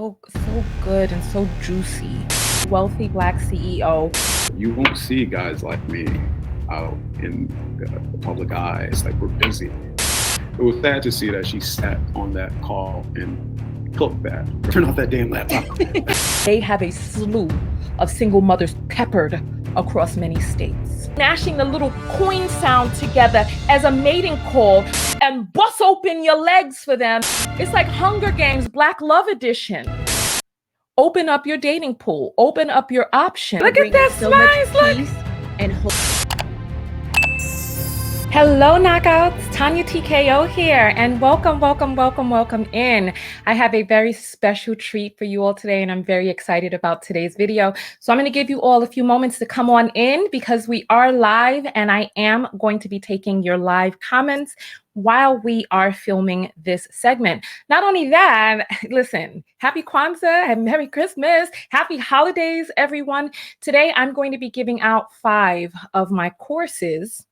So good and so juicy. Wealthy Black CEO. You won't see guys like me out in the public eye. It's like we're busy. It was sad to see that she sat on that call and cooked that. Turn off that damn laptop. They have a slew of single mothers peppered across many states. Mashing the little coin sound together as a mating call and bust open your legs for them. It's like Hunger Games Black Love Edition. Open up your dating pool. Open up your options. Look at that so smile. much peace and hope. Hello, Knockouts. Tanya TKO here, and welcome in. I have a very special treat for you all today, and I'm very excited about today's video. So I'm going to give you all a few moments to come on in because we are live, and I am going to be taking your live comments while we are filming this segment. Not only that, listen, happy Kwanzaa and Merry Christmas, happy holidays, everyone. Today, I'm going to be giving out 5 of my courses.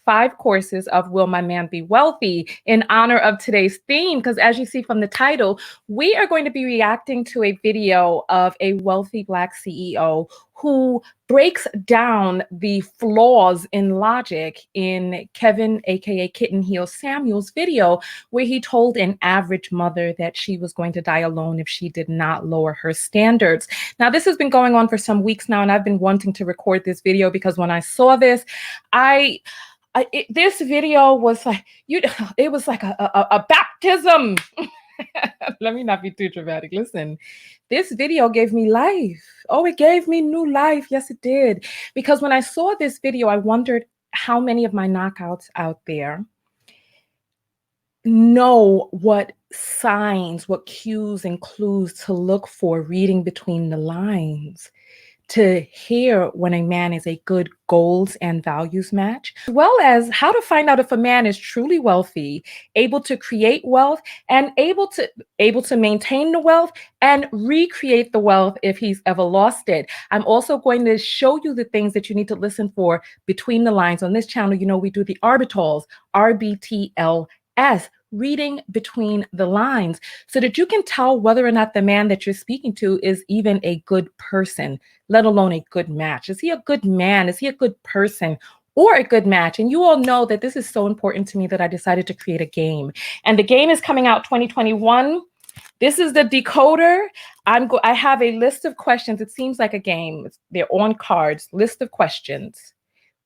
5 courses of Will My Man Be Wealthy in honor of today's theme, because as you see from the title, we are going to be reacting to a video of a wealthy Black CEO who breaks down the flaws in logic in Kevin, aka Kitten Heel Samuel's video, where he told an average mother that she was going to die alone if she did not lower her standards. Now, this has been going on for some weeks now, and I've been wanting to record this video because when I saw this, this video was like, it was like a baptism. Let me not be too dramatic. Listen, this video gave me life. Oh, it gave me new life. Yes, it did. Because when I saw this video, I wondered how many of my knockouts out there know what signs, what cues and clues to look for reading between the lines, to hear when a man is a good goals and values match, as well as how to find out if a man is truly wealthy, able to create wealth, and able to maintain the wealth and recreate the wealth if he's ever lost it. I'm also going to show you the things that you need to listen for between the lines. On this channel, you know, we do the arbitals, RBTLS, reading between the lines, so that you can tell whether or not the man that you're speaking to is even a good person, let alone a good match. Is he a good man? Is he a good person? Or a good match? And you all know that this is so important to me that I decided to create a game. And the game is coming out 2021. This is the decoder. I have a list of questions. It seems like a game. They're on cards, list of questions,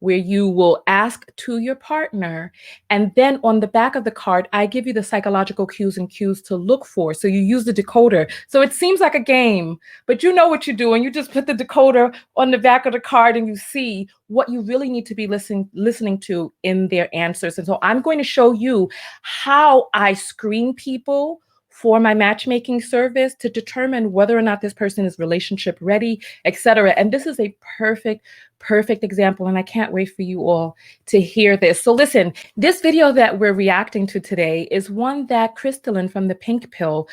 where you will ask to your partner. And then on the back of the card, I give you the psychological cues and cues to look for. So you use the decoder. So it seems like a game, but you know what you're doing. You just put the decoder on the back of the card and you see what you really need to be listening to in their answers. And so I'm going to show you how I screen people for my matchmaking service to determine whether or not this person is relationship ready, etc. And this is a perfect example, and I can't wait for you all to hear this. So listen, this video that we're reacting to today is one that Crystalline from the Pink Pill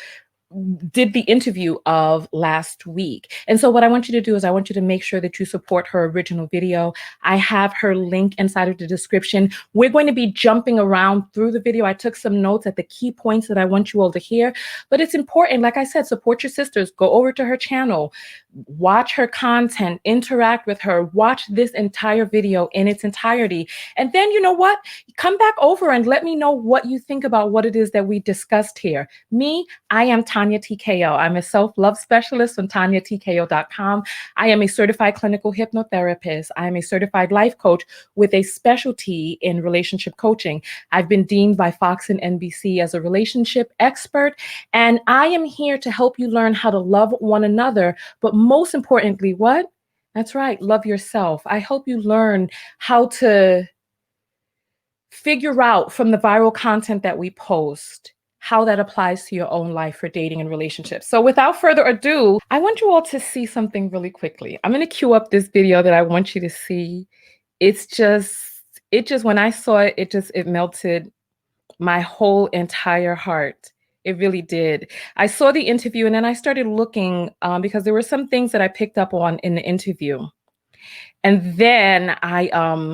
did the interview of last week. And so what I want you to do is I want you to make sure that you support her original video. I have her link inside of the description. We're going to be jumping around through the video. I took some notes at the key points that I want you all to hear, but it's important. Like I said, support your sisters. Go over to her channel, watch her content, interact with her, watch this entire video in its entirety. And then, you know what? Come back over and let me know what you think about what it is that we discussed here. Me, I am Tanya TKO. I'm a self-love specialist on TanyaTKO.com. I am a certified clinical hypnotherapist. I am a certified life coach with a specialty in relationship coaching. I've been deemed by Fox and NBC as a relationship expert, and I am here to help you learn how to love one another, but most importantly, what? That's right, love yourself. I help you learn how to figure out from the viral content that we post how that applies to your own life for dating and relationships. So without further ado, I want you all to see something really quickly. I'm going to cue up this video that I want you to see. It just, when I saw it, it melted my whole entire heart. It really did. I saw the interview and then I started looking because there were some things that I picked up on in the interview. And then I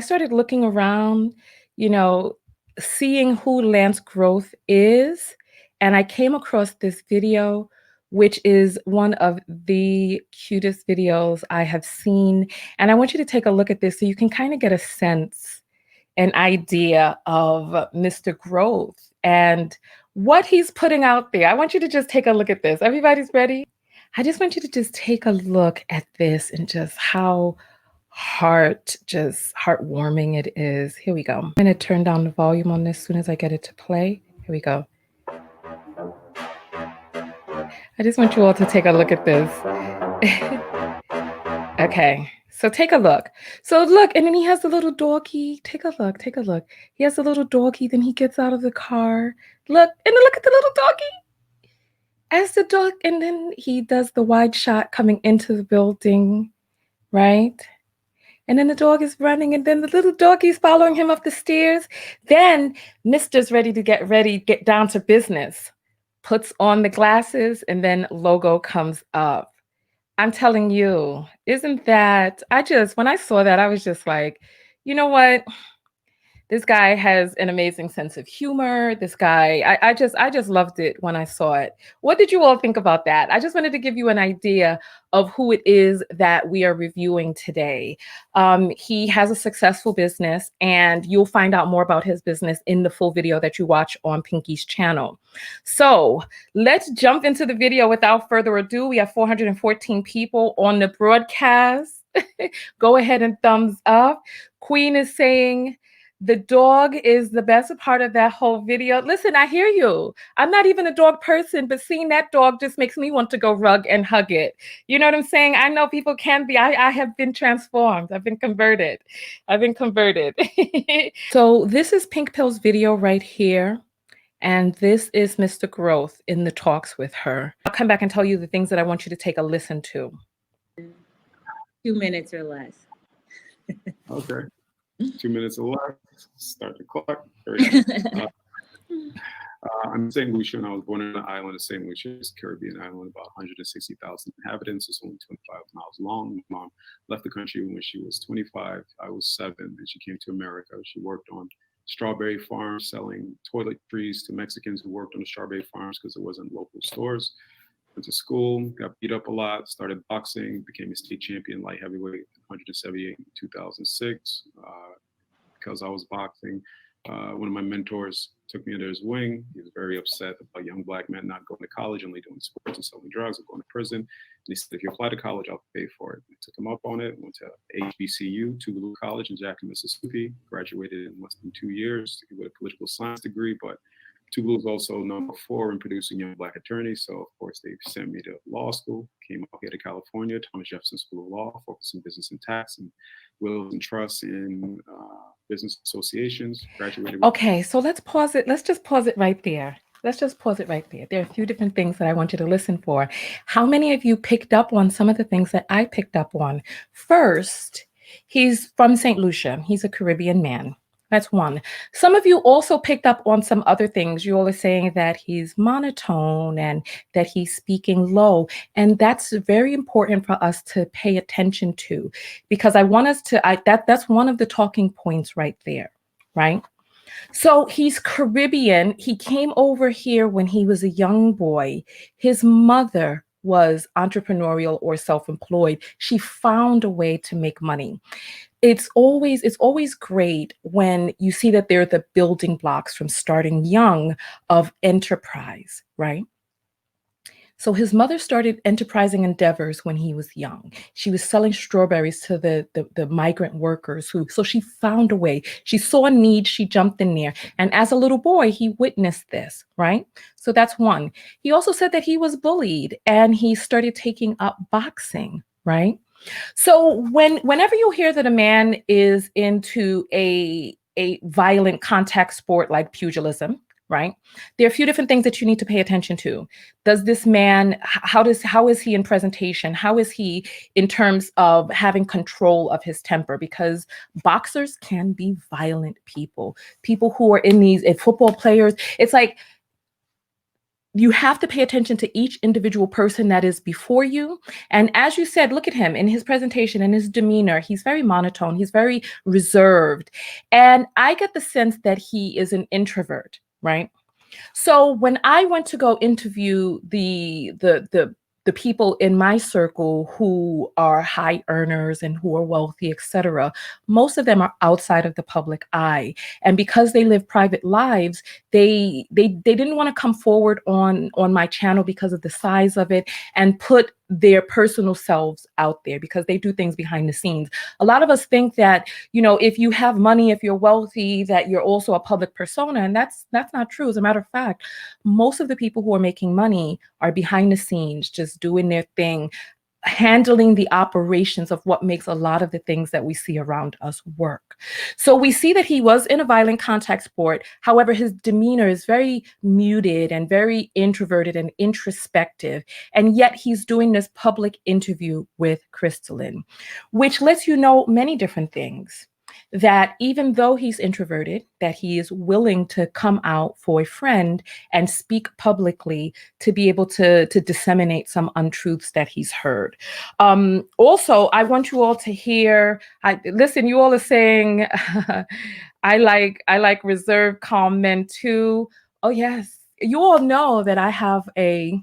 started looking around, you know, seeing who Lance Growth is and I came across this video, which is one of the cutest videos I have seen. And I want you to take a look at this so you can kind of get a sense, an idea of Mr. Growth and what he's putting out there. I want you to just take a look at this. Everybody's ready? I just want you to just take a look at this and just how heartwarming it is. Here we go. I'm going to turn down the volume on this as soon as I get it to play. Here we go. I just want you all to take a look at this. Okay, so take a look. So look, and then he has the little doggy. Take a look, take a look. He has the little doggy, then he gets out of the car. Look, and then look at the little doggy. As the dog, and then he does the wide shot coming into the building, right? And then the dog is running, and then the little doggy's following him up the stairs. Then Mister's ready, get down to business. Puts on the glasses, and then logo comes up. I'm telling you, isn't that, when I saw that, I was just like, you know what? This guy has an amazing sense of humor. This guy, I just loved it when I saw it. What did you all think about that? I just wanted to give you an idea of who it is that we are reviewing today. He has a successful business, and you'll find out more about his business in the full video that you watch on Pinky's channel. So let's jump into the video without further ado. We have 414 people on the broadcast. Go ahead and thumbs up. Queen is saying, the dog is the best part of that whole video. Listen, I hear you. I'm not even a dog person, but seeing that dog just makes me want to go rug and hug it. You know what I'm saying? I know people can be. I have been transformed. I've been converted. So this is Pink Pill's video right here. And this is Mr. Growth in the talks with her. I'll come back and tell you the things that I want you to take a listen to. 2 minutes or less. Okay. 2 minutes or less. Start the clock. I'm St. Lucia, and I was born on the island of St. Lucia. It's a Caribbean island, about 160,000 inhabitants. It's only 25 miles long. My mom left the country when she was 25. I was 7, and she came to America. She worked on strawberry farms, selling toiletries to Mexicans who worked on the strawberry farms because there wasn't local stores. Went to school, got beat up a lot, started boxing, became a state champion light heavyweight, 178 in 2006. Because I was boxing, one of my mentors took me under his wing. He was very upset about young Black men not going to college, only doing sports and selling drugs or going to prison. And he said, if you apply to college, I'll pay for it. I took him up on it, went to HBCU, Tougaloo College in Jackson, Mississippi, graduated in less than 2 years with a political science degree, but Tougaloo is also number 4 in producing young Black attorneys. So, of course, they sent me to law school, came out here to California, Thomas Jefferson School of Law, focused in business and tax and wills and trusts in business associations, graduated. Okay, so let's pause it. Let's just pause it right there. There are a few different things that I want you to listen for. How many of you picked up on some of the things that I picked up on? First, he's from St. Lucia. He's a Caribbean man. That's one. Some of you also picked up on some other things. You all are saying that he's monotone and that he's speaking low. And that's very important for us to pay attention to, because I want us to, that's one of the talking points right there, right? So he's Caribbean. He came over here when he was a young boy. His mother was entrepreneurial or self-employed. She found a way to make money. It's always great when you see that they're the building blocks from starting young of enterprise, right? So his mother started enterprising endeavors when he was young. She was selling strawberries to the migrant workers so she found a way. She saw a need, she jumped in there. And as a little boy, he witnessed this, right? So that's one. He also said that he was bullied and he started taking up boxing, right? So whenever you hear that a man is into a violent contact sport like pugilism, right? There are a few different things that you need to pay attention to. Does this man, how is he in presentation? How is he in terms of having control of his temper? Because boxers can be violent people who are in these, football players. It's like, you have to pay attention to each individual person that is before you. And as you said, look at him in his presentation and his demeanor. He's very monotone. He's very reserved. And I get the sense that he is an introvert, right? So when I went to go interview the people in my circle who are high earners and who are wealthy, etc., most of them are outside of the public eye. And because they live private lives, they didn't want to come forward on my channel because of the size of it and put their personal selves out there because they do things behind the scenes. A lot of us think that, you know, if you have money, if you're wealthy, that you're also a public persona, and that's not true. As a matter of fact, most of the people who are making money are behind the scenes, just doing their thing, handling the operations of what makes a lot of the things that we see around us work. So we see that he was in a violent contact sport. However, his demeanor is very muted and very introverted and introspective. And yet he's doing this public interview with Crystalline, which lets you know many different things. That even though he's introverted, that he is willing to come out for a friend and speak publicly to be able to disseminate some untruths that he's heard. Also, I want you all to hear. Listen, you all are saying, I like reserved, calm men too. Oh yes, you all know that I have a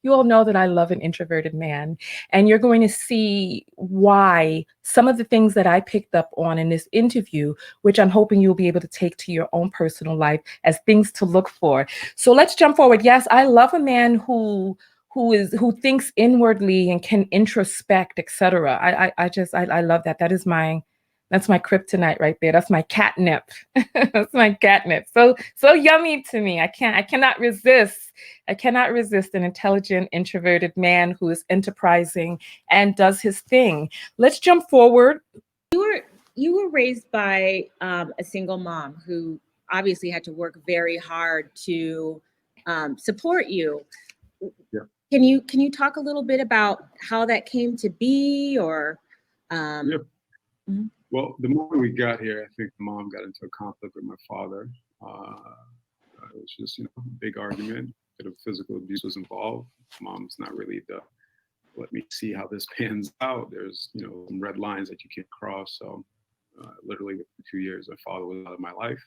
you all know that I love an introverted man, and you're going to see why some of the things that I picked up on in this interview, which I'm hoping you'll be able to take to your own personal life as things to look for. So let's jump forward. Yes, I love a man who thinks inwardly and can introspect, etc. I love that. That's my kryptonite right there. That's my catnip. That's my catnip. So yummy to me. I cannot resist. I cannot resist an intelligent, introverted man who is enterprising and does his thing. Let's jump forward. You were raised by a single mom who obviously had to work very hard to support you. Yeah. Can you talk a little bit about how that came to be, or? Yeah. Mm-hmm. Well, the moment we got here, I think mom got into a conflict with my father. It was just, a big argument. A bit of physical abuse was involved. Mom's not really let me see how this pans out. There's, some red lines that you can't cross. So literally within 2 years, my father was out of my life.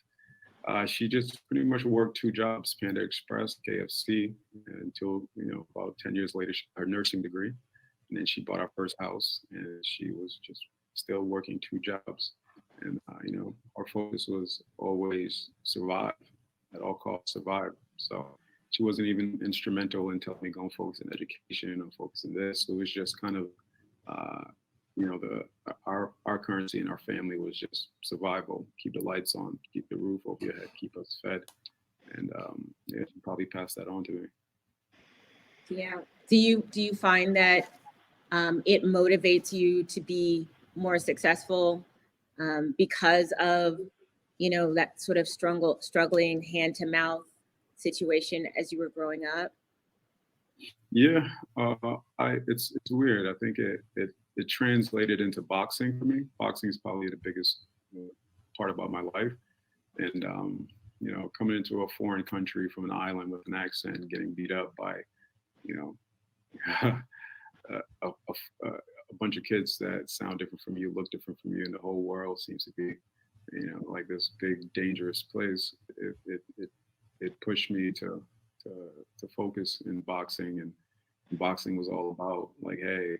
She just pretty much worked 2 jobs, Panda Express, KFC, until, about 10 years later, she got her nursing degree. And then she bought our first house, and she was just still working 2 jobs. And, our focus was always survive, at all costs, survive. So she wasn't even instrumental in telling me go and focus in education and focus in this. So it was just kind of, our currency in our family was just survival, keep the lights on, keep the roof over your head, keep us fed. And she probably passed that on to me. Yeah. Do you find that it motivates you to be more successful because of, that sort of struggling hand to mouth situation as you were growing up? Yeah, it's weird. I think it translated into boxing for me. Boxing is probably the biggest part about my life. And coming into a foreign country from an island with an accent, getting beat up by, a bunch of kids that sound different from you, look different from you, and the whole world seems to be, like this big dangerous place. It pushed me to focus in boxing, and boxing was all about like, hey,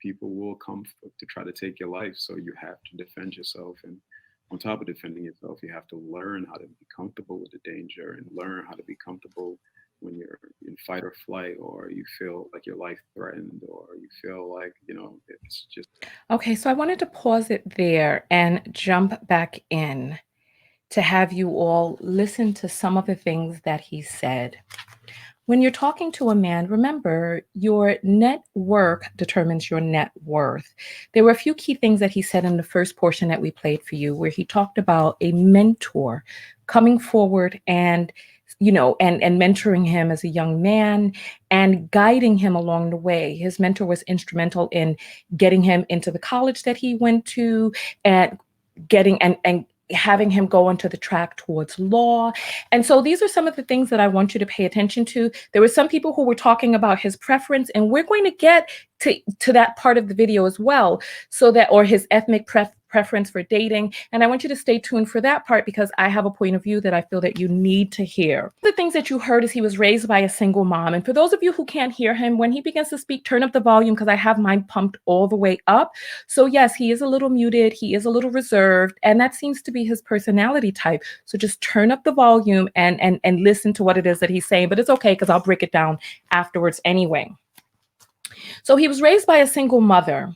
people will come to try to take your life, so you have to defend yourself. And on top of defending yourself, you have to learn how to be comfortable with the danger and learn how to be comfortable when you're in fight or flight, or you feel like your life threatened, or you feel like, it's just. Okay, so I wanted to pause it there and jump back in to have you all listen to some of the things that he said. When you're talking to a man, remember your net worth determines your net worth. There were a few key things that he said in the first portion that we played for you, where he talked about a mentor coming forward and mentoring him as a young man and guiding him along the way. His mentor was instrumental in getting him into the college that he went to and getting and having him go onto the track towards law. And so these are some of the things that I want you to pay attention to. There were some people who were talking about his preference, and we're going to get to that part of the video as well, or his ethnic preference for dating. And I want you to stay tuned for that part because I have a point of view that I feel that you need to hear. The things that you heard is he was raised by a single mom. And for those of you who can't hear him, when he begins to speak, turn up the volume because I have mine pumped all the way up. So yes, he is a little muted. He is a little reserved. And that seems to be his personality type. So just turn up the volume and listen to what it is that he's saying. But it's okay because I'll break it down afterwards anyway. So he was raised by a single mother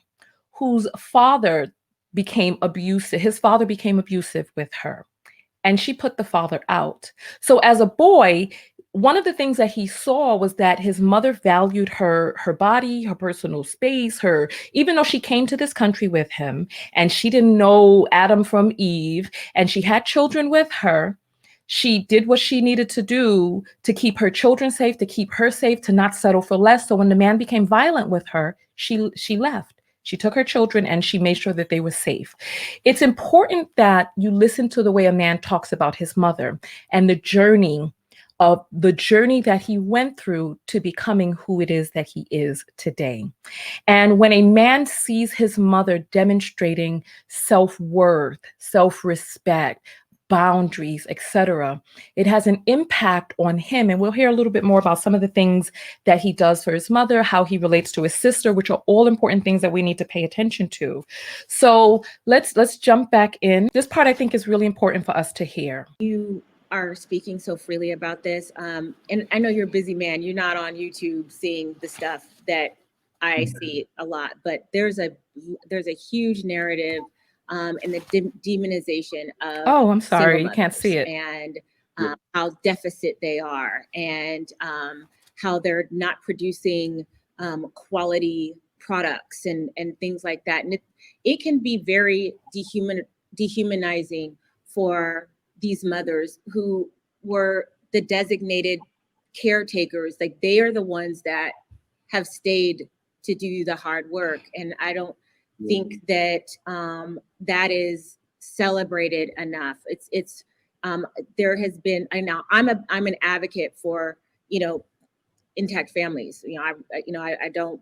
whose father became abusive. His father became abusive with her, and she put the father out. So as a boy, one of the things that he saw was that his mother valued her body, her personal space, her, even though she came to this country with him and she didn't know Adam from Eve and she had children with her, she did what she needed to do to keep her children safe, to keep her safe, to not settle for less. So when the man became violent with her, she left. She took her children and she made sure that they were safe. It's important that you listen to the way a man talks about his mother and the journey that he went through to becoming who it is that he is today. And when a man sees his mother demonstrating self-worth, self-respect, boundaries, etc., it has an impact on him. And we'll hear a little bit more about some of the things that he does for his mother, how he relates to his sister, which are all important things that we need to pay attention to. So let's jump back in. This part I think is really important for us to hear. You are speaking so freely about this. And I know you're a busy man. You're not on YouTube seeing the stuff that I see a lot, but there's a huge narrative and the demonization of I'm sorry, single you can't see it. and how deficit they are and how they're not producing quality products and things like that. And it can be very dehumanizing for these mothers who were the designated caretakers. Like, they are the ones that have stayed to do the hard work. And I don't think that that is celebrated enough. It's there has been, I'm an advocate for, intact families. I don't,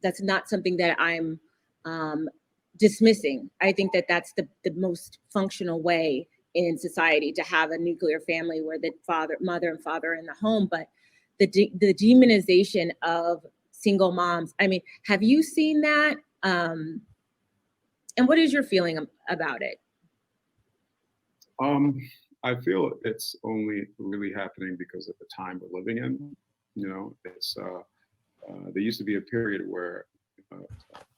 that's not something that I'm dismissing. I think that that's the most functional way in society, to have a nuclear family where the mother and father are in the home. But the demonization of single moms, I mean, have you seen that? And what is your feeling about it? I feel it's only really happening because of the time we're living in. It's there used to be a period where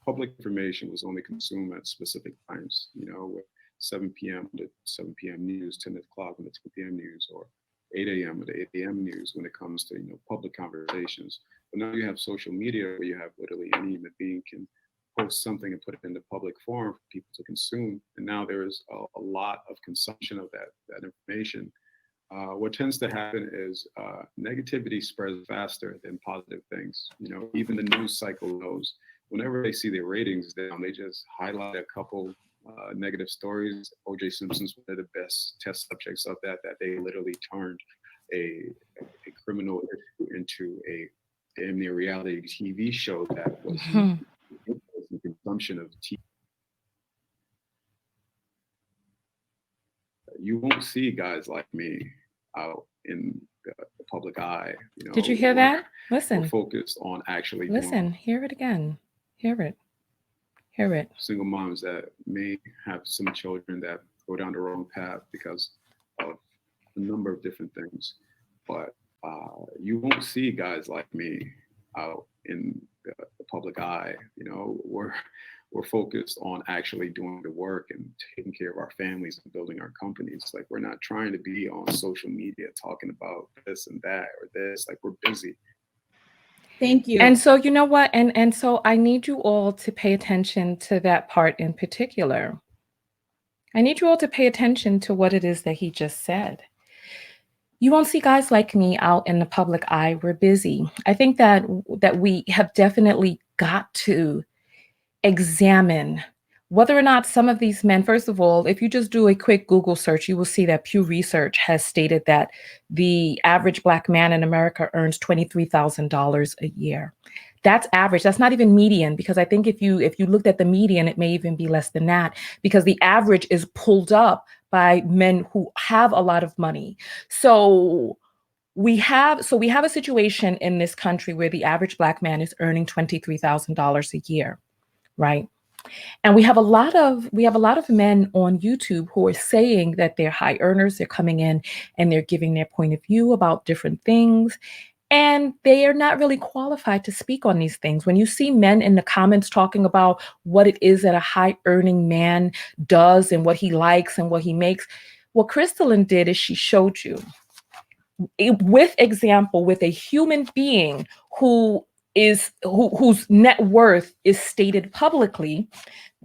public information was only consumed at specific times, with 7 p.m. to 7 p.m. news, 10 o'clock on the 10 p.m. news, or 8 a.m. or the 8 a.m. news when it comes to, public conversations. But now you have social media where you have literally any human being can post something and put it in the public forum for people to consume. And now there is a lot of consumption of that information. What tends to happen is negativity spreads faster than positive things. Even the news cycle knows whenever they see their ratings down, they just highlight a couple negative stories. O.J. Simpson's one of the best test subjects of that they literally turned a criminal into a damn near reality TV show that was the consumption of TV. You won't see guys like me out in the public eye. Did you hear that? Listen. We're focused on actually listen. Hear it again. Hear it. Hear it. Single moms that may have some children that go down the wrong path because of a number of different things. But you won't see guys like me out in the public eye. We're focused on actually doing the work and taking care of our families and building our companies. Like, we're not trying to be on social media talking about this and that or this. Like, we're busy. Thank you. And so, you know what? And so I need you all to pay attention to that part in particular. I need you all to pay attention to what it is that he just said. You won't see guys like me out in the public eye. We're busy. I think that we have definitely got to examine whether or not some of these men, first of all, if you just do a quick Google search, you will see that Pew Research has stated that the average Black man in America earns $23,000 a year. That's average. That's not even median, because I think if you looked at the median, it may even be less than that, because the average is pulled up by men who have a lot of money. So we have a situation in this country where the average Black man is earning $23,000 a year, right? And we have a lot of men on YouTube who are saying that they're high earners. They're coming in and they're giving their point of view about different things. And they are not really qualified to speak on these things. When you see men in the comments talking about what it is that a high earning man does and what he likes and what he makes, what Crystalline did is she showed you with example, with a human being whose net worth is stated publicly,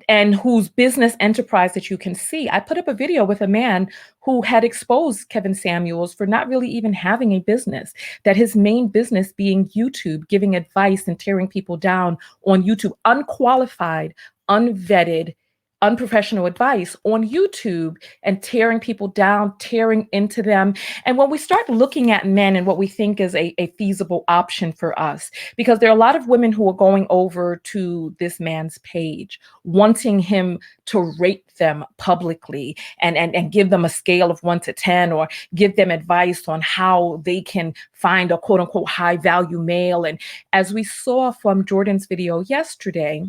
and whose business enterprise that you can see. I put up a video with a man who had exposed Kevin Samuels for not really even having a business, that his main business being YouTube, giving advice and tearing people down on YouTube, unqualified, unvetted, unprofessional advice on YouTube, and tearing people down, tearing into them. And when we start looking at men and what we think is a feasible option for us, because there are a lot of women who are going over to this man's page, wanting him to rate them publicly and give them a scale of 1 to 10, or give them advice on how they can find a quote unquote high value male. And as we saw from Jordan's video yesterday,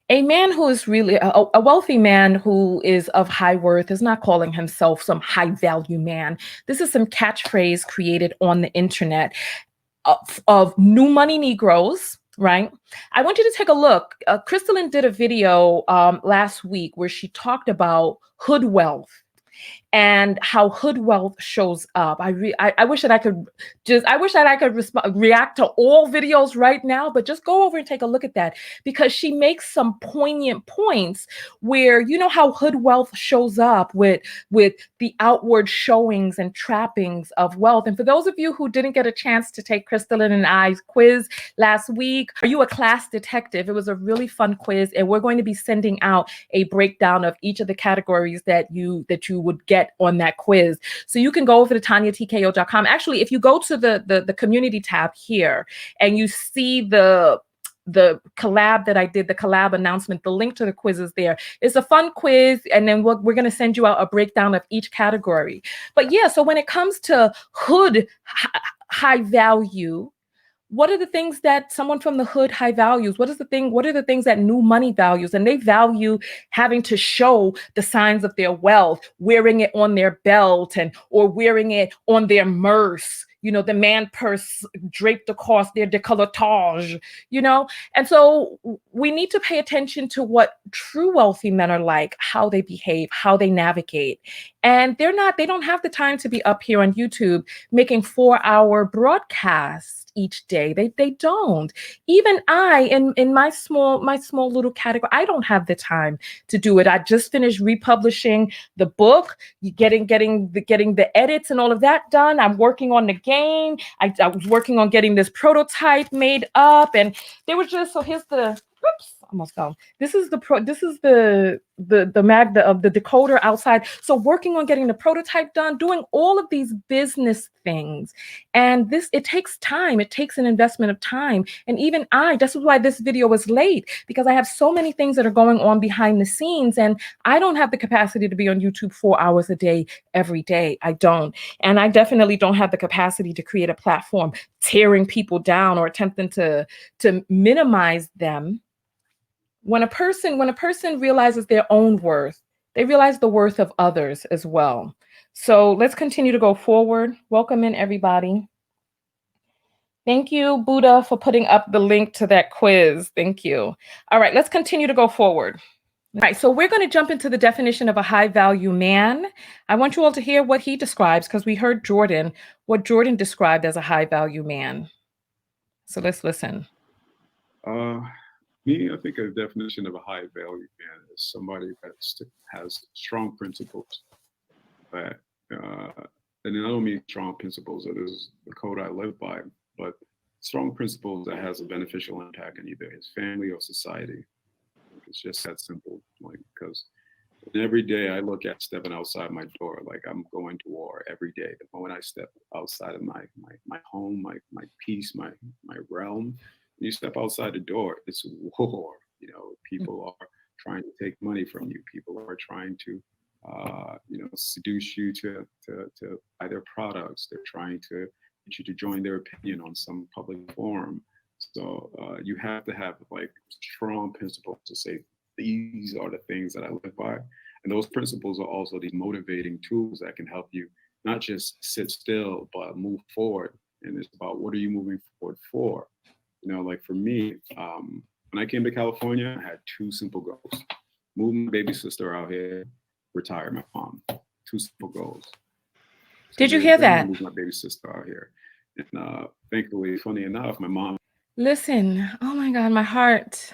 a man who is really a wealthy man who is of high worth is not calling himself some high value man. This is some catchphrase created on the internet of new money Negroes, right? I want you to take a look. Crystalline did a video last week where she talked about hood wealth and how hood wealth shows up. I wish that I could react to all videos right now, but just go over and take a look at that, because she makes some poignant points where, you know how hood wealth shows up with the outward showings and trappings of wealth. And for those of you who didn't get a chance to take Crystalline and I's quiz last week, are you a class detective? It was a really fun quiz, and we're going to be sending out a breakdown of each of the categories that you would get on that quiz. So you can go over to TanyaTKO.com. Actually, if you go to the community tab here and you see the collab that I did, the collab announcement, the link to the quiz is there. It's a fun quiz, and then we're going to send you out a breakdown of each category. But yeah, so when it comes to hood high value, what are the things that someone from the hood high values? What are the things that new money values? And they value having to show the signs of their wealth, wearing it on their belt or wearing it on their purse, the man purse draped across their décolletage, And so we need to pay attention to what true wealthy men are like, how they behave, how they navigate. And they don't have the time to be up here on YouTube making 4-hour broadcasts each day. They don't. Even I, in my small little category, I don't have the time to do it. I just finished republishing the book, getting the edits and all of that done. I'm working on the game. I was working on getting this prototype made up, and they were just, so here's the, whoops, almost gone. This is the Magda of the decoder outside. So working on getting the prototype done, doing all of these business things. And it takes time. It takes an investment of time. And even this is why this video was late, because I have so many things that are going on behind the scenes, and I don't have the capacity to be on YouTube 4 hours a day, every day. I don't. And I definitely don't have the capacity to create a platform tearing people down or attempting to minimize them. When a person realizes their own worth, they realize the worth of others as well. So let's continue to go forward. Welcome in, everybody. Thank you, Buddha, for putting up the link to that quiz. Thank you. All right, let's continue to go forward. All right, so we're going to jump into the definition of a high value man. I want you all to hear what he describes, because we heard what Jordan described as a high value man. So let's listen. I think a definition of a high value man is somebody that has strong principles. That, and I don't mean strong principles that is the code I live by, but strong principles that has a beneficial impact on either his family or society. It's just that simple. Like, because every day I look at stepping outside my door, like I'm going to war every day. The moment I step outside of my home, my peace, my realm, when you step outside the door, it's war. People are trying to take money from you. People are trying to, seduce you to buy their products. They're trying to get you to join their opinion on some public forum. So you have to have like strong principles to say, these are the things that I live by. And those principles are also the motivating tools that can help you not just sit still, but move forward. And it's about, what are you moving forward for? Like for me, when I came to California, I had two simple goals: move my baby sister out here, retire my mom. Two simple goals. Did you hear that? Move my baby sister out here. And thankfully, funny enough, my mom. Listen, oh my God, my heart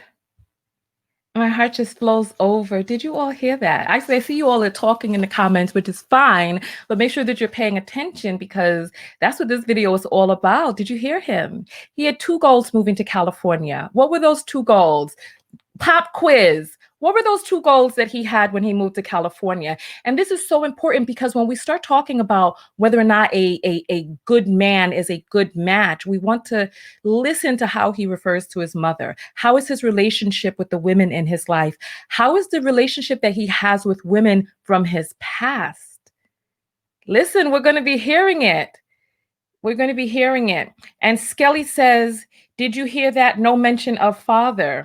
just flows over. Did you all hear that? I see you all are talking in the comments, which is fine, but make sure that you're paying attention, because that's what this video is all about. Did you hear him? He had two goals moving to California. What were those two goals? Pop quiz. What were those two goals that he had when he moved to California? And this is so important, because when we start talking about whether or not a good man is a good match, we want to listen to how he refers to his mother. How is his relationship with the women in his life? How is the relationship that he has with women from his past? Listen, we're going to be hearing it. We're going to be hearing it. And Skelly says, did you hear that? No mention of father.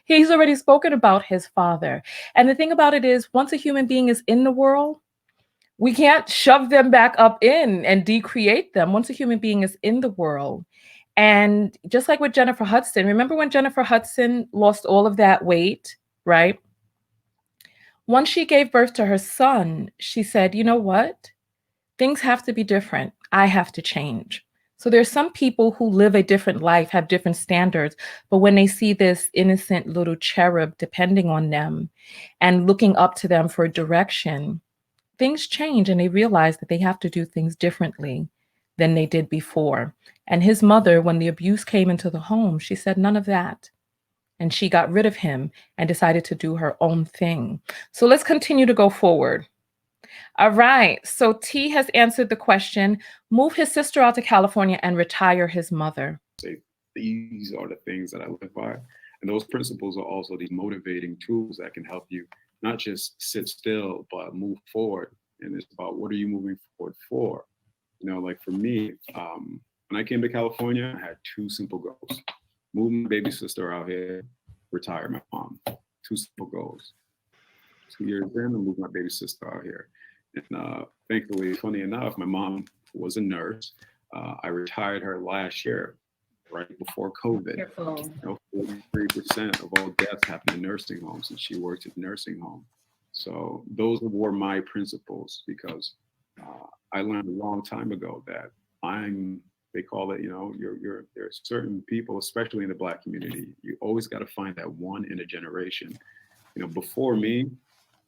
He's already spoken about his father. And the thing about it is, once a human being is in the world, we can't shove them back up in and decreate them. Once a human being is in the world. And just like with Jennifer Hudson, remember when Jennifer Hudson lost all of that weight, right? Once she gave birth to her son, she said, you know what? Things have to be different. I have to change. So there's some people who live a different life, have different standards, but when they see this innocent little cherub depending on them and looking up to them for direction, things change, and they realize that they have to do things differently than they did before. And his mother, when the abuse came into the home, she said none of that. And she got rid of him and decided to do her own thing. So let's continue to go forward. All right. So T has answered the question: move his sister out to California and retire his mother. Say, these are the things that I live by. And those principles are also the motivating tools that can help you not just sit still, but move forward. And it's about, what are you moving forward for? Like for me, when I came to California, I had two simple goals: move my baby sister out here, retire my mom. Two simple goals. 2 years in, I moved my baby sister out here. And thankfully, funny enough, my mom was a nurse. I retired her last year, right before COVID. 43% of all deaths happen in nursing homes, and she worked at nursing home. So those were my principles, because I learned a long time ago that they call it, there are certain people, especially in the Black community, you always got to find that one in a generation. Before me,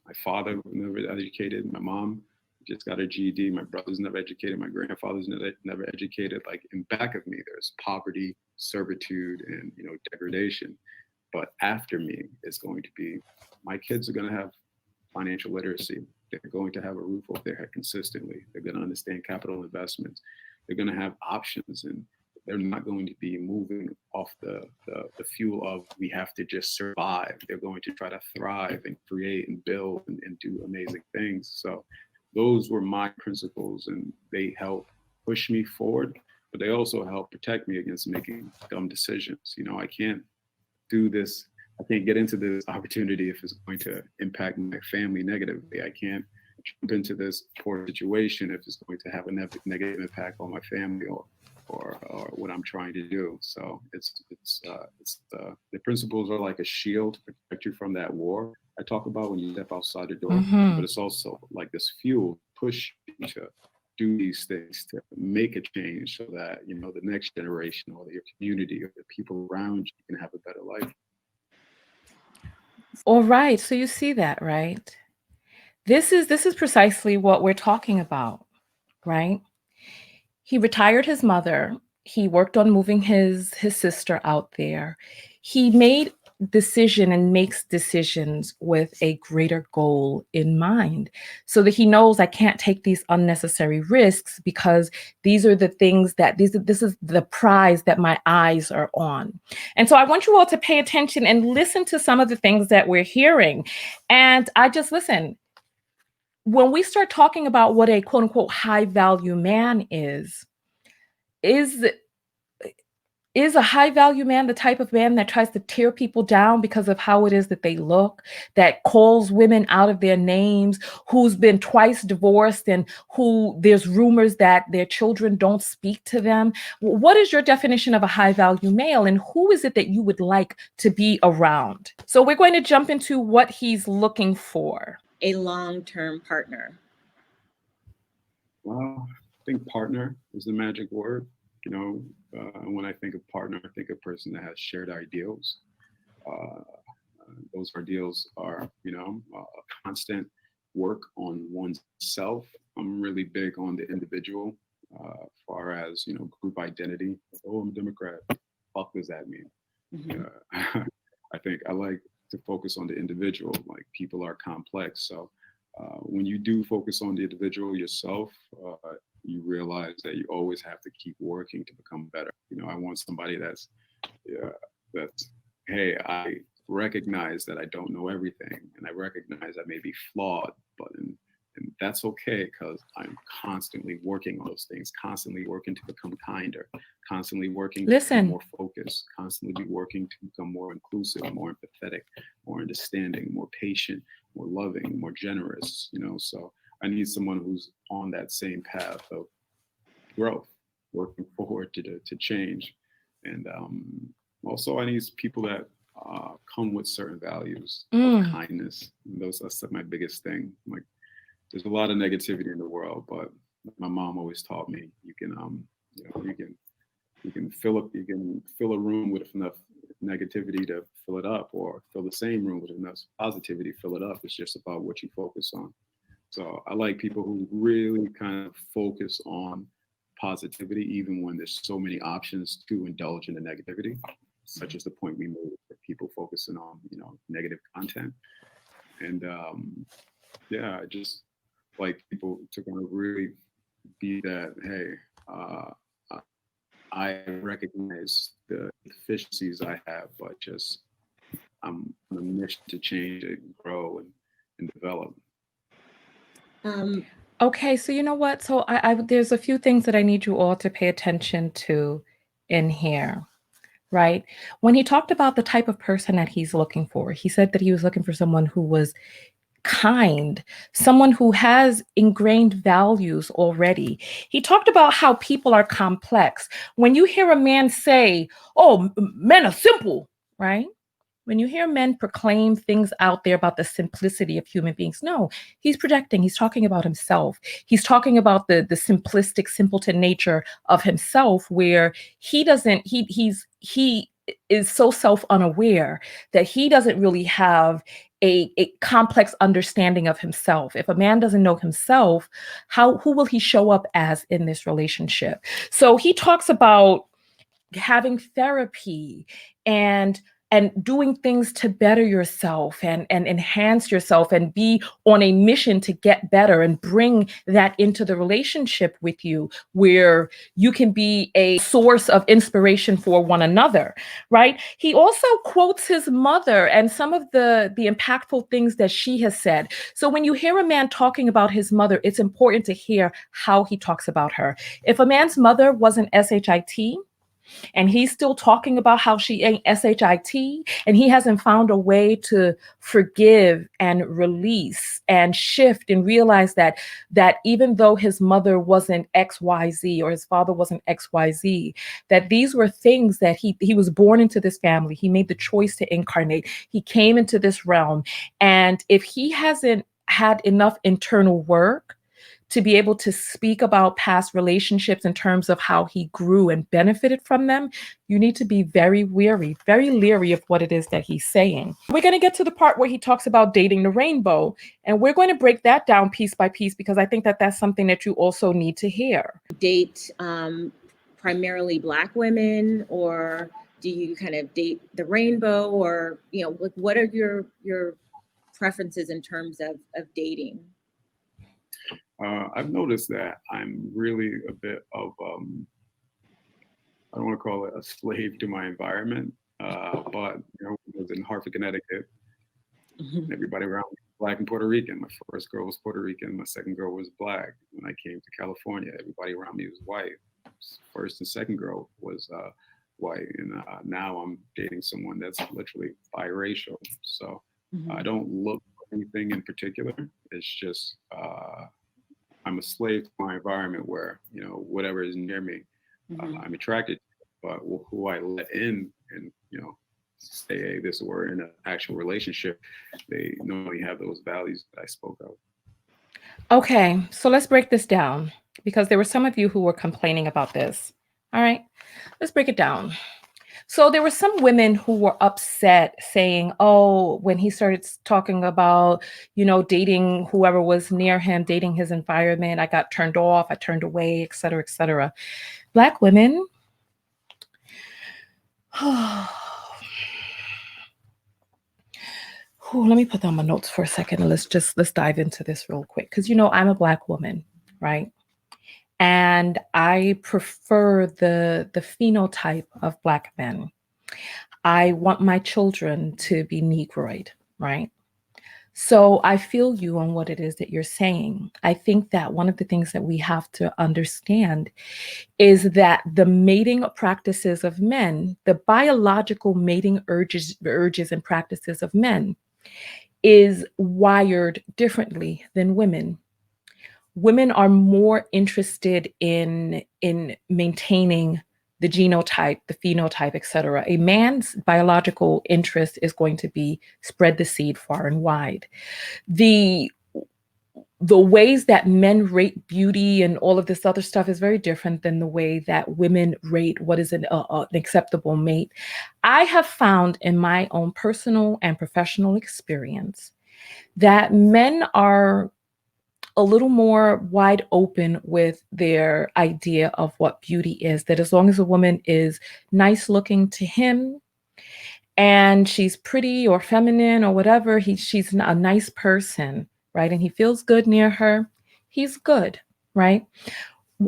my father was never educated. My mom just got a GED. My brother's never educated. My grandfather's never educated. Like, in back of me, there's poverty, servitude, and degradation. But after me, it's going to be, my kids are going to have financial literacy. They're going to have a roof over their head consistently. They're going to understand capital investments. They're going to have options, and they're not going to be moving off the fuel of, we have to just survive. They're going to try to thrive and create and build and do amazing things. So those were my principles, and they help push me forward, but they also help protect me against making dumb decisions. I can't do this. I can't get into this opportunity if it's going to impact my family negatively. I can't jump into this poor situation if it's going to have a negative impact on my family or what I'm trying to do. So the principles are like a shield to protect you from that war I talk about when you step outside the door. Mm-hmm. But it's also like this fuel push you to do these things, to make a change, so that the next generation or your community or the people around you can have a better life. All right. So you see that, right? This is precisely what we're talking about, right? He retired his mother. He worked on moving his sister out there. He made decision and makes decisions with a greater goal in mind, so that he knows I can't take these unnecessary risks because these are the things that this is the prize that my eyes are on. And so I want you all to pay attention and listen to some of the things that we're hearing. And I just listen. When we start talking about what a quote unquote high value man is is a high value man the type of man that tries to tear people down because of how it is that they look, that calls women out of their names, who's been twice divorced, and who there's rumors that their children don't speak to them? What is your definition of a high value male, and who is it that you would like to be around? So we're going to jump into what he's looking for. A long-term partner. Well, I think partner is the magic word. When I think of partner, I think of a person that has shared ideals. Those ideals are, a constant work on oneself. I'm really big on the individual, far as, group identity. Oh, I'm a Democrat. Fuck does that mean? Mm-hmm. I think I like to focus on the individual. Like, people are complex. So when you do focus on the individual yourself, you realize that you always have to keep working to become better. I want somebody that's, hey, I recognize that I don't know everything, and I recognize I may be flawed, and that's okay, because I'm constantly working on those things, constantly working to become kinder, constantly working to be more focused, constantly working to become more inclusive, more empathetic, more understanding, more patient, more loving, more generous. So I need someone who's on that same path of growth, working forward to change. And also I need people that come with certain values of kindness. That's my biggest thing. Like, there's a lot of negativity in the world, but my mom always taught me you can fill a room with enough negativity to fill it up, or fill the same room with enough positivity, fill it up. It's just about what you focus on. So I like people who really kind of focus on positivity, even when there's so many options to indulge in the negativity, such as the point we made for people focusing on, negative content. And I just like people to kind of really be that, hey, I recognize the deficiencies I have, but just I'm on a mission to change and grow and develop. Okay, so you know what? So I there's a few things that I need you all to pay attention to in here, right? When he talked about the type of person that he's looking for, he said that he was looking for someone who was kind, someone who has ingrained values already. He talked about how people are complex. When you hear a man say, "Oh, men are simple," right? When you hear men proclaim things out there about the simplicity of human beings, no, he's projecting. He's talking about himself. He's talking about the simplistic, simpleton nature of himself, where he doesn't, he is so self-unaware that he doesn't really have a complex understanding of himself. If a man doesn't know himself, who will he show up as in this relationship? So he talks about having therapy and doing things to better yourself and enhance yourself and be on a mission to get better, and bring that into the relationship with you, where you can be a source of inspiration for one another, right? He also quotes his mother and some of the impactful things that she has said. So when you hear a man talking about his mother, it's important to hear how he talks about her. If a man's mother wasn't SHIT, and he's still talking about how she ain't SHIT, and he hasn't found a way to forgive and release and shift and realize that even though his mother wasn't XYZ or his father wasn't XYZ, that these were things that he was born into this family. He made the choice to incarnate. He came into this realm. And if he hasn't had enough internal work to be able to speak about past relationships in terms of how he grew and benefited from them, you need to be very wary, very leery of what it is that he's saying. We're going to get to the part where he talks about dating the rainbow, and we're going to break that down piece by piece, because I think that that's something that you also need to hear. Date primarily Black women, or do you kind of date the rainbow, or, you know, like, what are your preferences in terms of dating? I've noticed that I'm really a bit of, I don't want to call it a slave to my environment, but when I was in Hartford, Connecticut, Mhm. everybody around me was Black and Puerto Rican. My first girl was Puerto Rican. My second girl was Black. When I came to California, everybody around me was white. First and second girl was white, and now I'm dating someone that's literally biracial. So I Mhm. don't look for anything in particular. It's just I'm a slave to my environment where, whatever is near me, Mhm. I'm attracted to. But who I let in and, say this or in an actual relationship, they normally have those values that I spoke of. Okay, so let's break this down because there were some of you who were complaining about this. All right, let's break it down. So there were some women who were upset saying, oh, when he started talking about, dating whoever was near him, dating his environment, I got turned off, I turned away, et cetera, et cetera. Black women, let me put down my notes for a second and let's dive into this real quick. Because, I'm a Black woman, right? And I prefer the phenotype of Black men. I want my children to be Negroid, right? So I feel you on what it is that you're saying. I think that one of the things that we have to understand is that the mating practices of men, the biological mating urges and practices of men is wired differently than women. Women are more interested in maintaining the genotype, the phenotype, etc. A man's biological interest is going to be spread the seed far and wide. The ways that men rate beauty and all of this other stuff is very different than the way that women rate what is an acceptable mate. I have found in my own personal and professional experience that men are a little more wide open with their idea of what beauty is, that as long as a woman is nice looking to him and she's pretty or feminine or whatever, she's a nice person, right? And he feels good near her, he's good, right?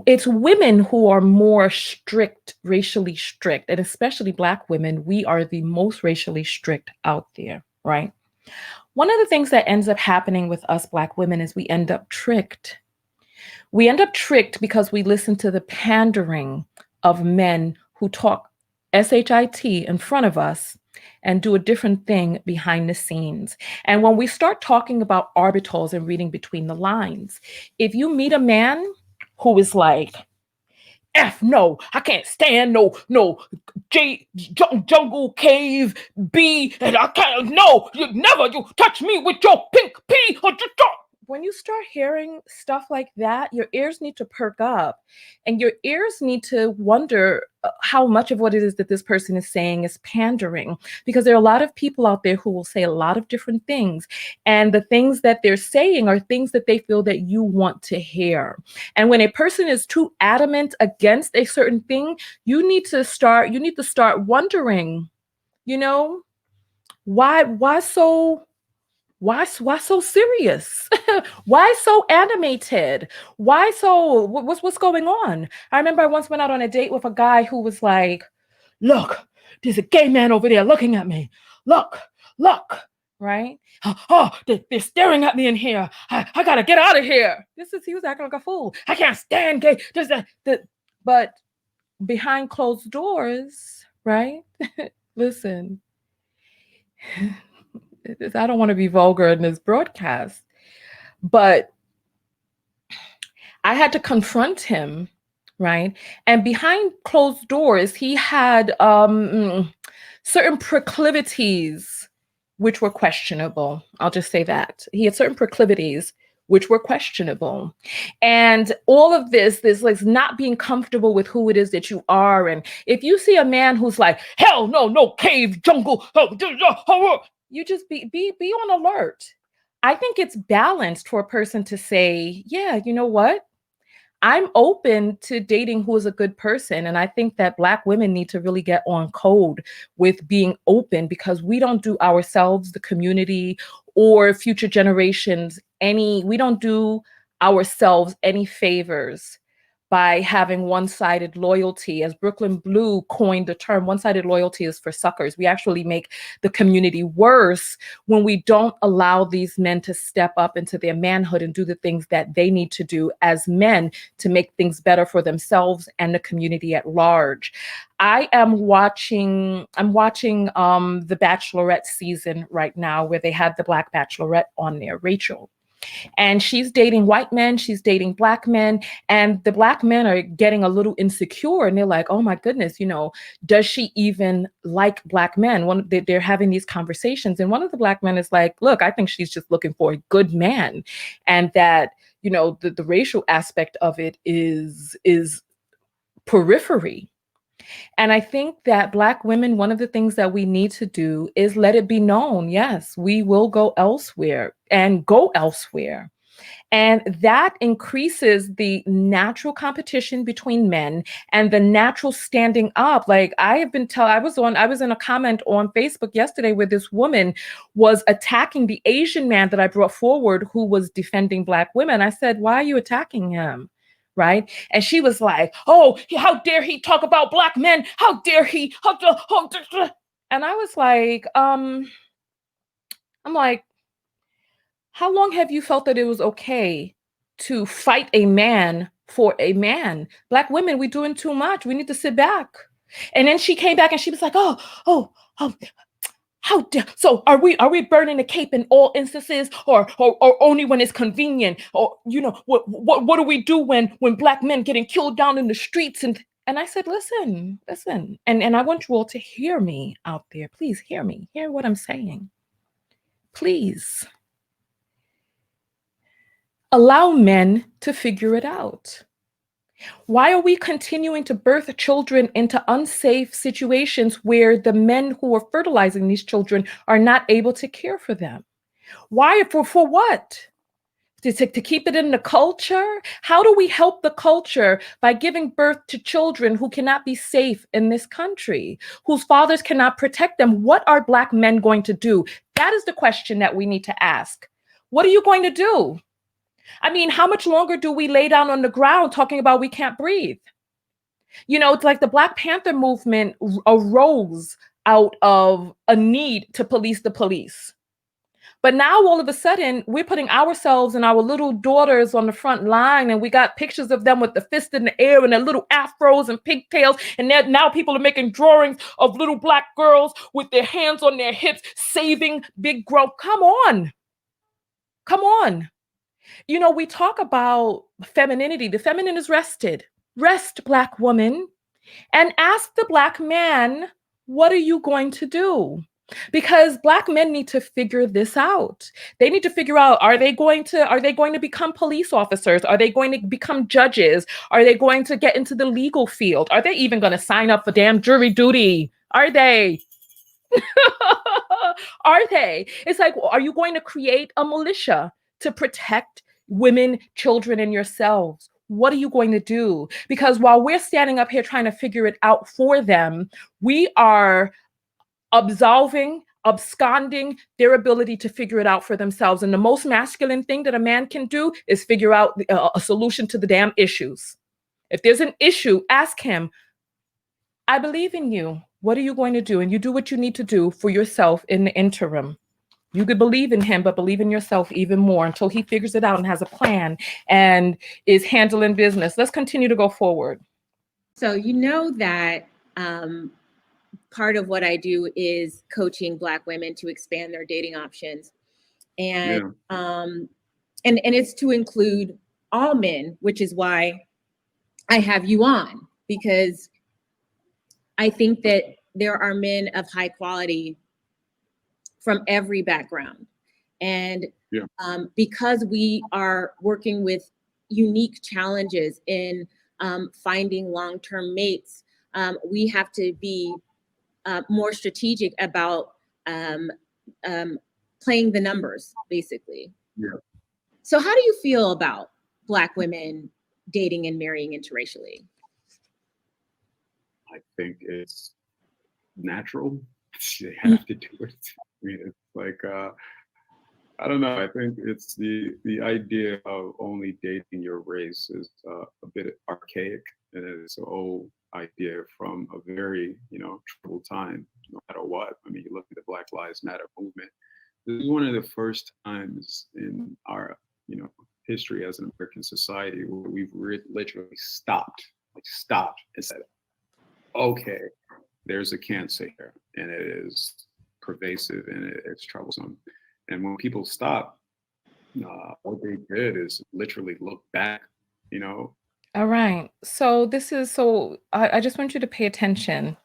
It's women who are more strict, racially strict, and especially Black women, we are the most racially strict out there, right? One of the things that ends up happening with us Black women is we end up tricked. We end up tricked because we listen to the pandering of men who talk SHIT in front of us and do a different thing behind the scenes. And when we start talking about orbitals and reading between the lines, if you meet a man who is like, F no, I can't stand no jungle cave B, and I can't, no, you never, you touch me with your pink pea. When you start hearing stuff like that, your ears need to perk up and your ears need to wonder how much of what it is that this person is saying is pandering, because there are a lot of people out there who will say a lot of different things, and the things that they're saying are things that they feel that you want to hear. And when a person is too adamant against a certain thing, you need to start wondering, you know, why so serious? Why so animated? Why so what's going on? I remember I once went out on a date with a guy who was like, look, there's a gay man over there looking at me. Look, right? Oh, they're staring at me in here. I gotta get out of here. He was acting like a fool. I can't stand gay. But behind closed doors, right? Listen, I don't want to be vulgar in this broadcast, but I had to confront him, right? And behind closed doors, he had certain proclivities which were questionable. I'll just say that. He had certain proclivities which were questionable. And all of this like not being comfortable with who it is that you are. And if you see a man who's like, hell no cave, jungle, you just be on alert. I think it's balanced for a person to say, yeah, you know what? I'm open to dating who is a good person. And I think that Black women need to really get on code with being open, because we don't do ourselves, the community, or future generations we don't do ourselves any favors by having one-sided loyalty. As Brooklyn Blue coined the term, one-sided loyalty is for suckers. We actually make the community worse when we don't allow these men to step up into their manhood and do the things that they need to do as men to make things better for themselves and the community at large. I'm watching the Bachelorette season right now, where they had the Black Bachelorette on there, Rachel. And she's dating white men, she's dating Black men, and the Black men are getting a little insecure, and they're like, oh my goodness, does she even like Black men? They're having these conversations, and one of the Black men is like, look, I think she's just looking for a good man. And that, the racial aspect of it is periphery. And I think that Black women, one of the things that we need to do is let it be known, yes, we will go elsewhere and go elsewhere. And that increases the natural competition between men and the natural standing up. Like I was in a comment on Facebook yesterday where this woman was attacking the Asian man that I brought forward who was defending Black women. I said, why are you attacking him? Right. And she was like, oh, how dare he talk about Black men? How dare he? And I was like, I'm like, how long have you felt that it was okay to fight a man for a man? Black women, we're doing too much. We need to sit back. And then she came back and she was like, oh, how dare, so are we burning the cape in all instances, or only when it's convenient? Or what do we do when Black men getting killed down in the streets? And I said, listen, and I want you all to hear me out there. Please hear me. Hear what I'm saying. Please allow men to figure it out. Why are we continuing to birth children into unsafe situations where the men who are fertilizing these children are not able to care for them? Why? For what? To keep it in the culture? How do we help the culture? By giving birth to children who cannot be safe in this country, whose fathers cannot protect them. What are Black men going to do? That is the question that we need to ask. What are you going to do? I mean, how much longer do we lay down on the ground talking about we can't breathe? It's like the Black Panther movement arose out of a need to police the police. But now all of a sudden, we're putting ourselves and our little daughters on the front line, and we got pictures of them with the fist in the air and their little afros and pigtails. And now people are making drawings of little Black girls with their hands on their hips, saving big grown. Come on. Come on. We talk about femininity. The feminine is rested. Rest, Black woman, and ask the Black man, what are you going to do? Because Black men need to figure this out. They need to figure out, are they going to become police officers? Are they going to become judges? Are they going to get into the legal field? Are they even going to sign up for damn jury duty? Are they? Are they? It's like, are you going to create a militia to protect women, children, and yourselves? What are you going to do? Because while we're standing up here trying to figure it out for them, we are absconding their ability to figure it out for themselves. And the most masculine thing that a man can do is figure out a solution to the damn issues. If there's an issue, ask him, I believe in you. What are you going to do? And you do what you need to do for yourself in the interim. You could believe in him, but believe in yourself even more until he figures it out and has a plan and is handling business. Let's continue to go forward. So that part of what I do is coaching Black women to expand their dating options. And and it's to include all men, which is why I have you on, because I think that there are men of high quality from every background. And because we are working with unique challenges in finding long-term mates, we have to be more strategic about playing the numbers, basically. Yeah. So how do you feel about Black women dating and marrying interracially? I think it's natural. They have to do it. I mean, it's like I don't know. I think it's the idea of only dating your race is a bit archaic, and it's an old idea from a very troubled time. No matter what, I mean, you look at the Black Lives Matter movement. This is one of the first times in our history as an American society where we've literally stopped and said, okay, there's a cancer here, and it is pervasive and it's troublesome. And when people stop, what they did is literally look back, All right. So I just want you to pay attention.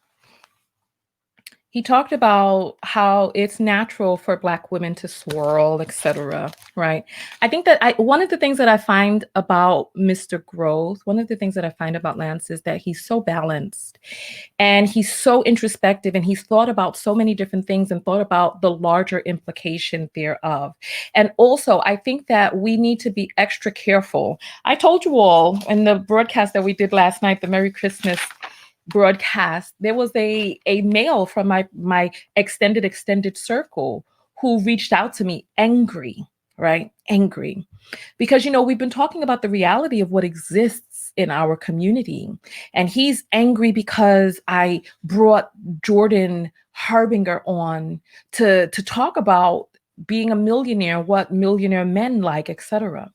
He talked about how it's natural for Black women to swirl, etc. Right? I think that one of the things that I find about Mr. Growth, one of the things that I find about Lance is that he's so balanced and he's so introspective and he's thought about so many different things and thought about the larger implication thereof. And also, I think that we need to be extra careful. I told you all in the broadcast that we did last night, the Merry Christmas broadcast, there was a male from my extended circle who reached out to me angry, right? Angry. Because we've been talking about the reality of what exists in our community. And he's angry because I brought Jordan Harbinger on to talk about being a millionaire, what millionaire men like, etc.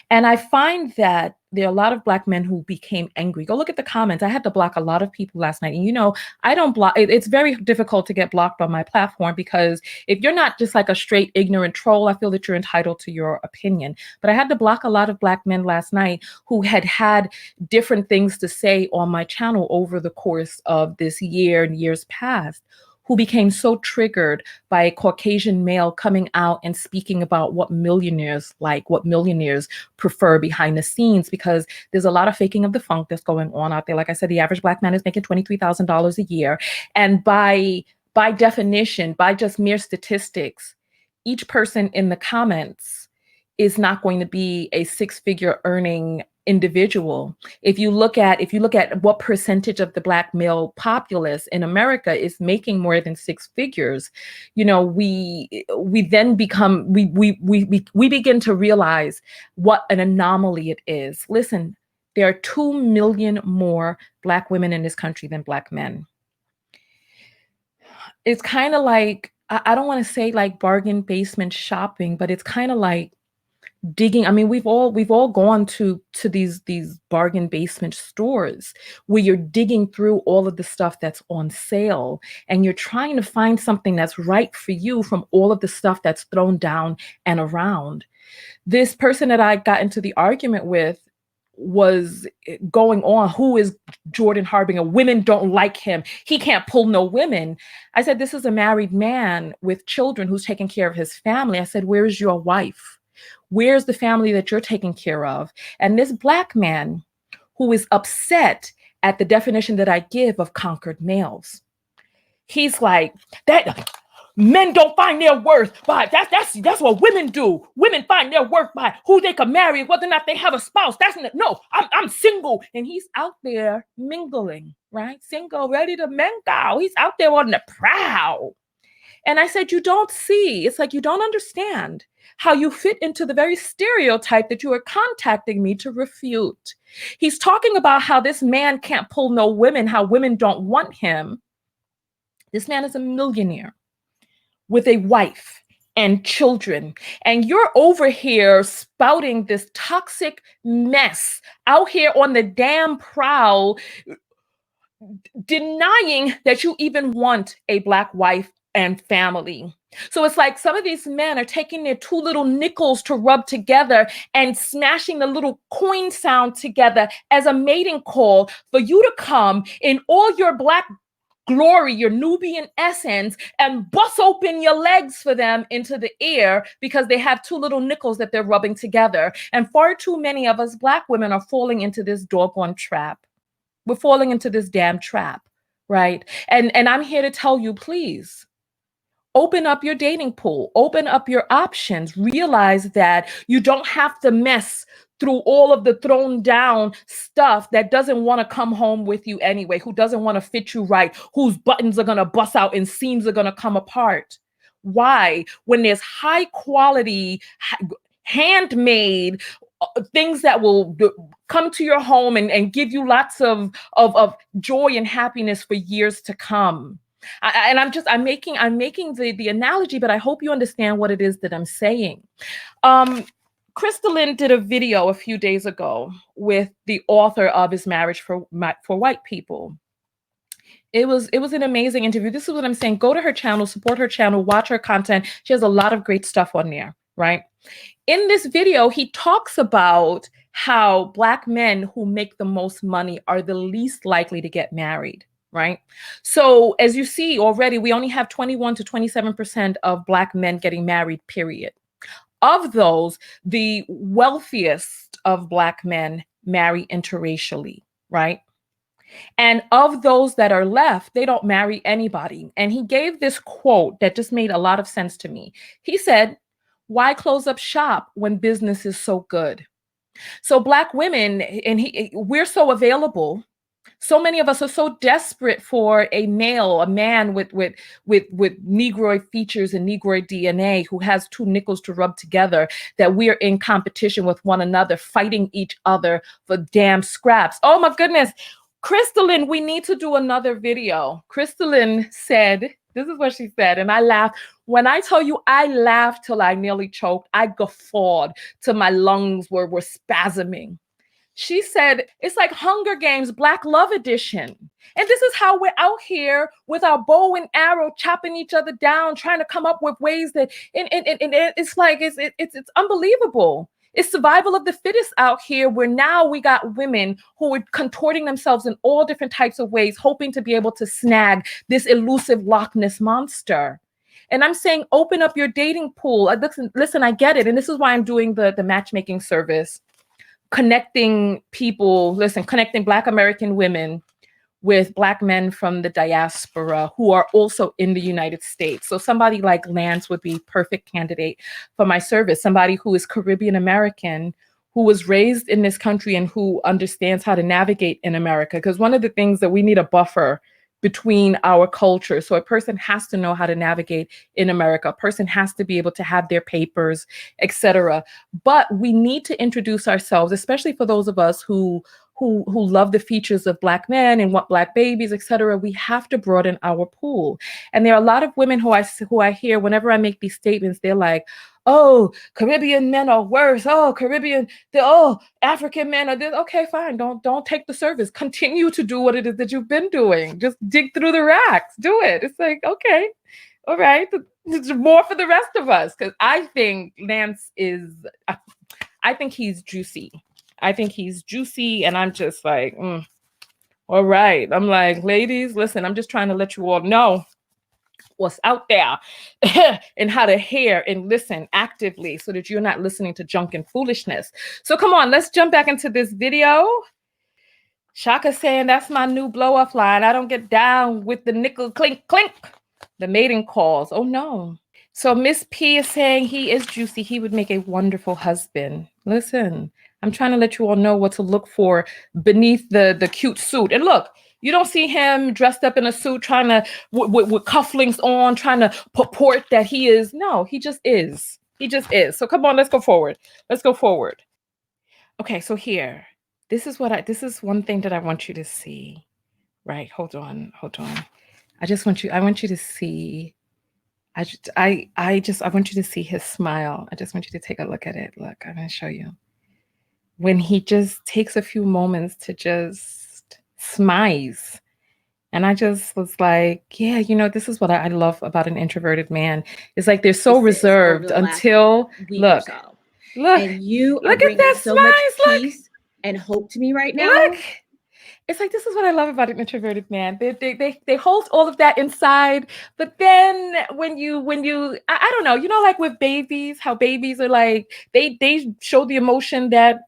And I find that there are a lot of Black men who became angry. Go look at the comments. I had to block a lot of people last night. And I don't block. It's very difficult to get blocked on my platform because if you're not just like a straight ignorant troll, I feel that you're entitled to your opinion. But I had to block a lot of Black men last night who had different things to say on my channel over the course of this year and years past, who became so triggered by a Caucasian male coming out and speaking about what millionaires like, what millionaires prefer behind the scenes, because there's a lot of faking of the funk that's going on out there. Like I said, the average Black man is making $23,000 a year. And by definition, by just mere statistics, each person in the comments is not going to be a six-figure earning individual. If you look at what percentage of the Black male populace in America is making more than six figures, we then become we begin to realize what an anomaly it is. Listen, there are 2 million more Black women in this country than Black men. It's kind of like, I don't want to say like bargain basement shopping, but it's kind of like digging. I mean, we've all gone to these bargain basement stores where you're digging through all of the stuff that's on sale and you're trying to find something that's right for you from all of the stuff that's thrown down and around. This person that I got into the argument with was going on, who is Jordan Harbinger? Women don't like him. He can't pull no women. I said, this is a married man with children who's taking care of his family. I said, where is your wife? Where's the family that you're taking care of? And this Black man who is upset at the definition that I give of conquered males, he's like, that men don't find their worth by that's what women do. Women find their worth by who they can marry, whether or not they have a spouse. I'm single, and he's out there mingling, right? Single, ready to mingle. He's out there on the prowl. And I said, you don't see. It's like you don't understand how you fit into the very stereotype that you are contacting me to refute. He's talking about how this man can't pull no women, how women don't want him. This man is a millionaire with a wife and children. And you're over here spouting this toxic mess out here on the damn prowl, denying that you even want a Black wife and family. So it's like some of these men are taking their 2 little nickels to rub together and smashing the little coin sound together as a mating call for you to come in all your Black glory, your Nubian essence, and bust open your legs for them into the air because they have 2 little nickels that they're rubbing together. And far too many of us Black women are falling into this doggone trap. We're falling into this damn trap, right? And I'm here to tell you, please, Open up your dating pool, open up your options, realize that you don't have to mess through all of the thrown down stuff that doesn't want to come home with you anyway, who doesn't want to fit you right, whose buttons are going to bust out and seams are going to come apart. Why? When there's high quality, handmade things that will come to your home and give you lots of joy and happiness for years to come. I'm making the analogy, but I hope you understand what it is that I'm saying. Crystalline did a video a few days ago with the author of His Marriage for White People. It was an amazing interview. This is what I'm saying. Go to her channel, support her channel, watch her content. She has a lot of great stuff on there, right? In this video, he talks about how Black men who make the most money are the least likely to get married. Right. So as you see already, we only have 21 to 27% of Black men getting married, period. Of those, the wealthiest of Black men marry interracially, right? And of those that are left, they don't marry anybody. And he gave this quote that just made a lot of sense to me. He said, "Why close up shop when business is so good?" So Black women, we're so available. So many of us are so desperate for a man with Negroid features and Negroid DNA who has two nickels to rub together that we are in competition with one another, fighting each other for damn scraps. Oh my goodness. Crystalline, we need to do another video. Crystalline said, this is what she said, and I laughed. When I tell you I laughed till I nearly choked, I guffawed till my lungs were spasming. She said, it's like Hunger Games, Black Love Edition. And this is how we're out here with our bow and arrow, chopping each other down, trying to come up with ways that, and it's like, it's unbelievable. It's survival of the fittest out here, where now we got women who are contorting themselves in all different types of ways, hoping to be able to snag this elusive Loch Ness monster. And I'm saying, open up your dating pool. Listen, I get it. And this is why I'm doing the matchmaking service. Connecting people, connecting Black American women with Black men from the diaspora who are also in the United States. So somebody like Lance would be perfect candidate for my service. Somebody who is Caribbean American, who was raised in this country and who understands how to navigate in America. Because one of the things that we need a buffer between our cultures. So a person has to know how to navigate in America. A person has to be able to have their papers, etc. But we need to introduce ourselves, especially for those of us who love the features of Black men and want Black babies, etc. We have to broaden our pool. And there are a lot of women who I hear whenever I make these statements, they're like, oh, Caribbean men are worse. Oh, African men are this. Okay, fine. Don't take the service. Continue to do what it is that you've been doing. Just dig through the racks. Do it. It's like, okay, all right. It's more for the rest of us. Because I think Lance I think he's juicy. And I'm just like, all right. I'm like, ladies, listen, I'm just trying to let you all know what's out there and how to hear and listen actively so that you're not listening to junk and foolishness. So come on, let's jump back into this video. Shaka saying, that's my new blow off line. I don't get down with the nickel clink, clink. The mating calls. Oh no. So Miss P is saying he is juicy. He would make a wonderful husband. Listen, I'm trying to let you all know what to look for beneath the cute suit. And look, you don't see him dressed up in a suit trying to, with cufflinks on, trying to purport that he is. No, he just is. He just is. So come on, let's go forward. Okay, so here, this is one thing that I want you to see. Right, hold on. I want you to see. I want you to see his smile. I just want you to take a look at it. Look, I'm going to show you. When he just takes a few moments to just smize. And I just was like, yeah, this is what I love about an introverted man. It's like they're so reserved until, look, and you look at that so smile. Much peace and hope to me right now. Look. It's like, this is what I love about an introverted man. They hold all of that inside, but then when you I don't know, like with babies, how babies are like, they show the emotion that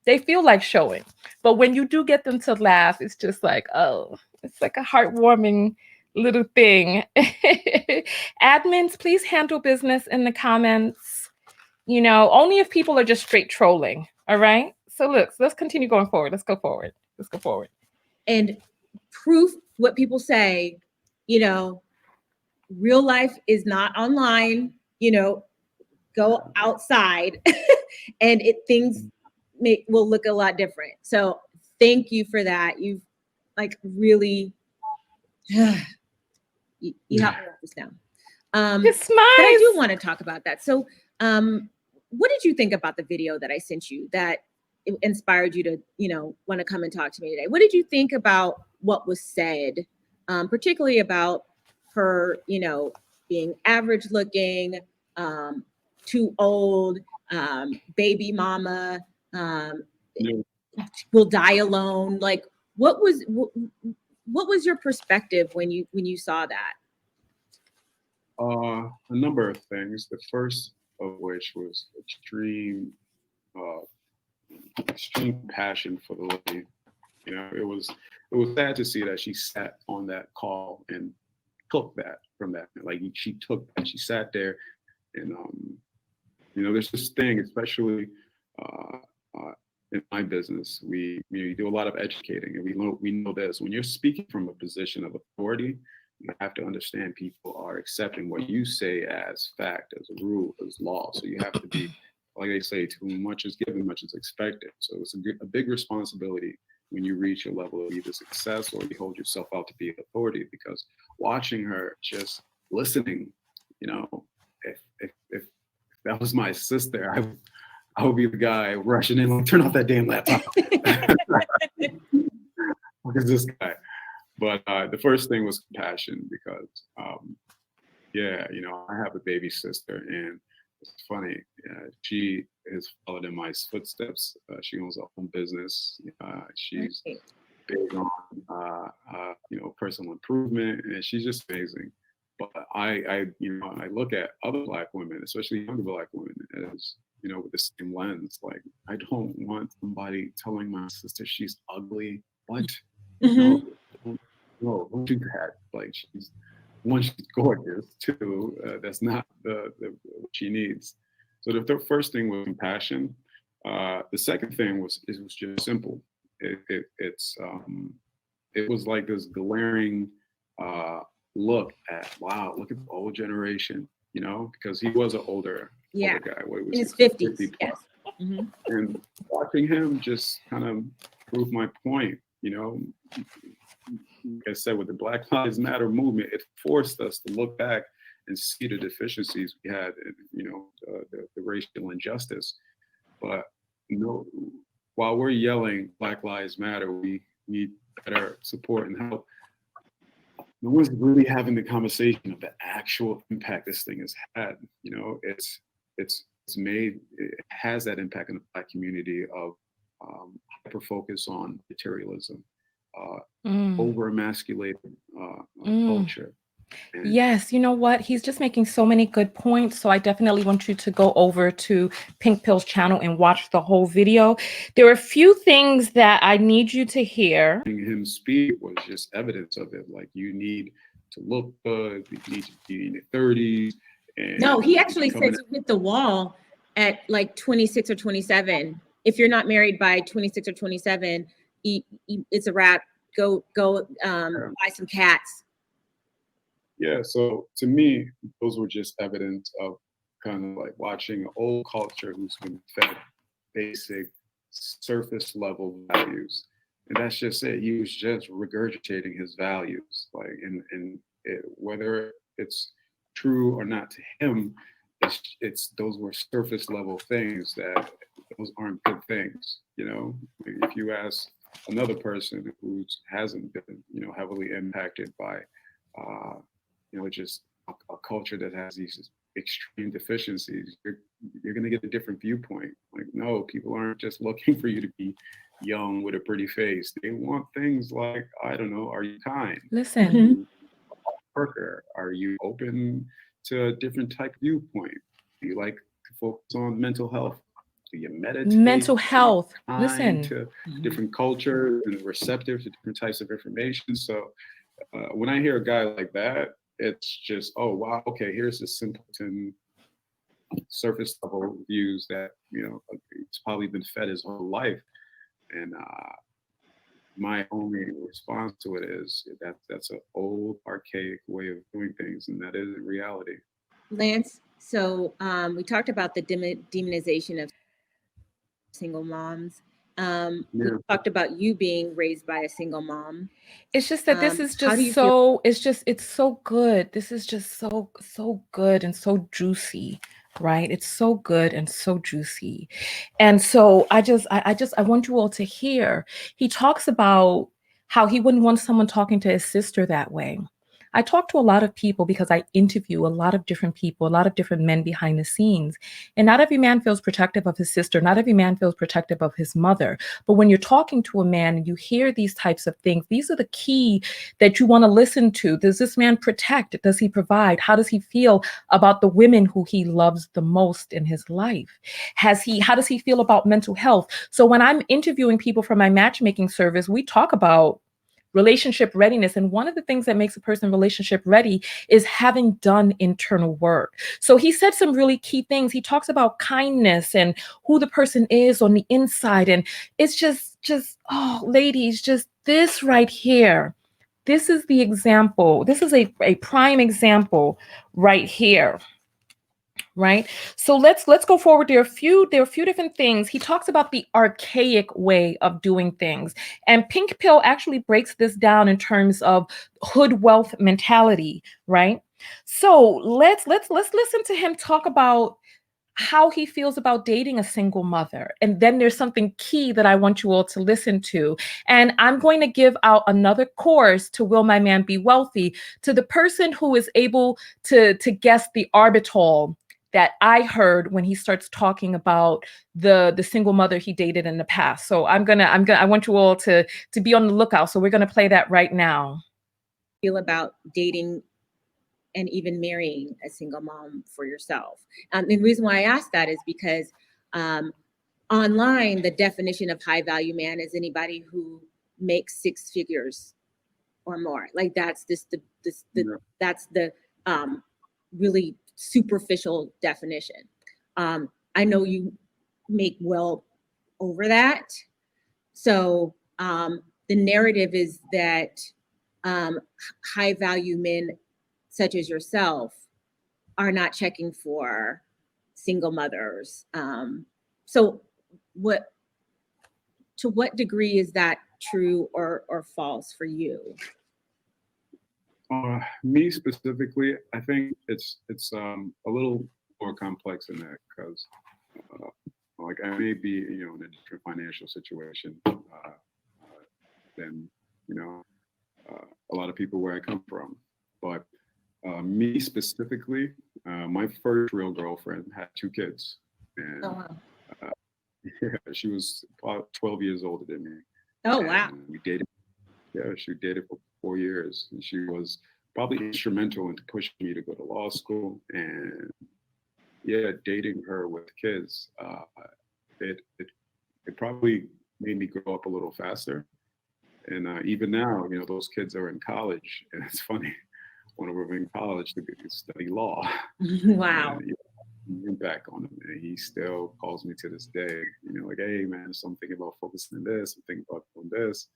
they feel like showing. But when you do get them to laugh, it's just like, oh, it's like a heartwarming little thing. Admins, please handle business in the comments. You know, only if people are just straight trolling. All right. So look, let's continue going forward. Let's go forward. Let's go forward. And proof what people say, you know, real life is not online, you know, go outside and things will look a lot different. So thank you for that. You've like really, you helped me write this down. It's but I do nice. want to talk about that. So what did you think about the video that I sent you that inspired you to, you know, want to come and talk to me today? What did you think about what was said, particularly about her, you know, being average looking, too old, baby mama, will die alone? Like, what was your perspective when you saw that? A number of things. The first of which was extreme passion for the lady. You know, it was sad to see that she sat on that call and took that from that. Like she took that, she sat there, and you know, there's this thing, especially in my business, we do a lot of educating, and we know this. When you're speaking from a position of authority, you have to understand people are accepting what you say as fact, as a rule, as law. So you have to be, like they say, to whom much is given, much is expected. So it's a big responsibility when you reach a level of either success or you hold yourself out to be an authority. Because watching her, just listening, you know, if that was my sister, I would be the guy rushing in, like, turn off that damn laptop. Look at this guy. But the first thing was compassion, because, yeah, you know, I have a baby sister, and it's funny. She has followed in my footsteps. She owns her own business. She's big on, you know, personal improvement, and she's just amazing. But I look at other Black women, especially younger Black women, as, you know, with the same lens. Like, I don't want somebody telling my sister she's ugly. What? No, don't do that. Like, she's gorgeous too. That's not the what she needs. So the first thing was compassion. The second thing was just simple. It was like this glaring look at, wow, look at the old generation, you know, because he was an older guy. What was in his 50s. Yes. And watching him just kind of prove my point, you know. Like I said, with the Black Lives Matter movement, it forced us to look back and see the deficiencies we had, in, you know, the racial injustice. But, you know, while we're yelling Black Lives Matter, we need better support and help. No one's really having the conversation of the actual impact this thing has had. You know, it has that impact in the Black community of hyper focus on materialism, over emasculated culture. And yes, you know what? He's just making so many good points. So I definitely want you to go over to Pink Pill's channel and watch the whole video. There are a few things that I need you to hear. Him speak was just evidence of it. Like, you need to look good, you need to be in your 30s. And no, he actually says you hit the wall at like 26 or 27. If you're not married by 26 or 27, it's a wrap. Go buy some cats. Yeah, so to me, those were just evidence of kind of like watching an old culture who's been fed basic surface level values. And that's just it. He was just regurgitating his values. Like, and whether it's true or not to him, it's those were surface level things. That those aren't good things, you know. If you ask another person who hasn't been, you know, heavily impacted by you know, just a culture that has these extreme deficiencies, you're going to get a different viewpoint. Like, no, people aren't just looking for you to be young with a pretty face. They want things like, I don't know, are you kind? Listen. Worker? Are you open to a different type of viewpoint? Do you like to focus on mental health? Do you meditate? Mental health. Listen. To different cultures and receptive to different types of information. So when I hear a guy like that, it's just, oh wow, okay, here's this simpleton surface level views that he's probably been fed his whole life, and my only response to it is that's an old archaic way of doing things, and that isn't reality. Lance, so we talked about the demonization of single moms. We Yeah. talked about you being raised by a single mom. It's just that this is How do just you feel? so, it's so good. This is just so good and so juicy, right? It's so good and so juicy. And so I want you all to hear. He talks about how he wouldn't want someone talking to his sister that way. I talk to a lot of people because I interview a lot of different people, a lot of different men behind the scenes. And not every man feels protective of his sister. Not every man feels protective of his mother. But when you're talking to a man and you hear these types of things, these are the key that you want to listen to. Does this man protect? Does he provide? How does he feel about the women who he loves the most in his life? How does he feel about mental health? So when I'm interviewing people for my matchmaking service, we talk about relationship readiness. And one of the things that makes a person relationship ready is having done internal work. So he said some really key things. He talks about kindness and who the person is on the inside. And it's just, oh, ladies, just this right here. This is the example. This is a prime example right here. Right. So let's go forward. There are a few different things. He talks about the archaic way of doing things. And Pink Pill actually breaks this down in terms of hood wealth mentality, right? So let's listen to him talk about how he feels about dating a single mother. And then there's something key that I want you all to listen to. And I'm going to give out another course to Will My Man Be Wealthy to the person who is able to guess the arbitral that I heard when he starts talking about the single mother he dated in the past. So I want you all to be on the lookout. So we're gonna play that right now. Feel about dating and even marrying a single mom for yourself. And the reason why I ask that is because online, the definition of high value man is anybody who makes six figures or more. Like that's that's the really superficial definition. I know you make well over that. So the narrative is that high value men such as yourself are not checking for single mothers. So to what degree is that true or false for you? Me specifically, I think it's a little more complex than that because like I may be in a different financial situation than a lot of people where I come from, but me specifically, my first real girlfriend had two kids, and Oh, wow. yeah, she was about 12 years older than me. Oh, wow. And we dated. Yeah, she dated for 4 years, and she was probably instrumental into pushing me to go to law school. And yeah, dating her with kids, it probably made me grow up a little faster. And even now, those kids are in college, and it's funny. One of them in college to study law. Wow. And, impact on him, and he still calls me to this day. Like, hey man, so I'm thinking about focusing on this. I'm thinking about doing this.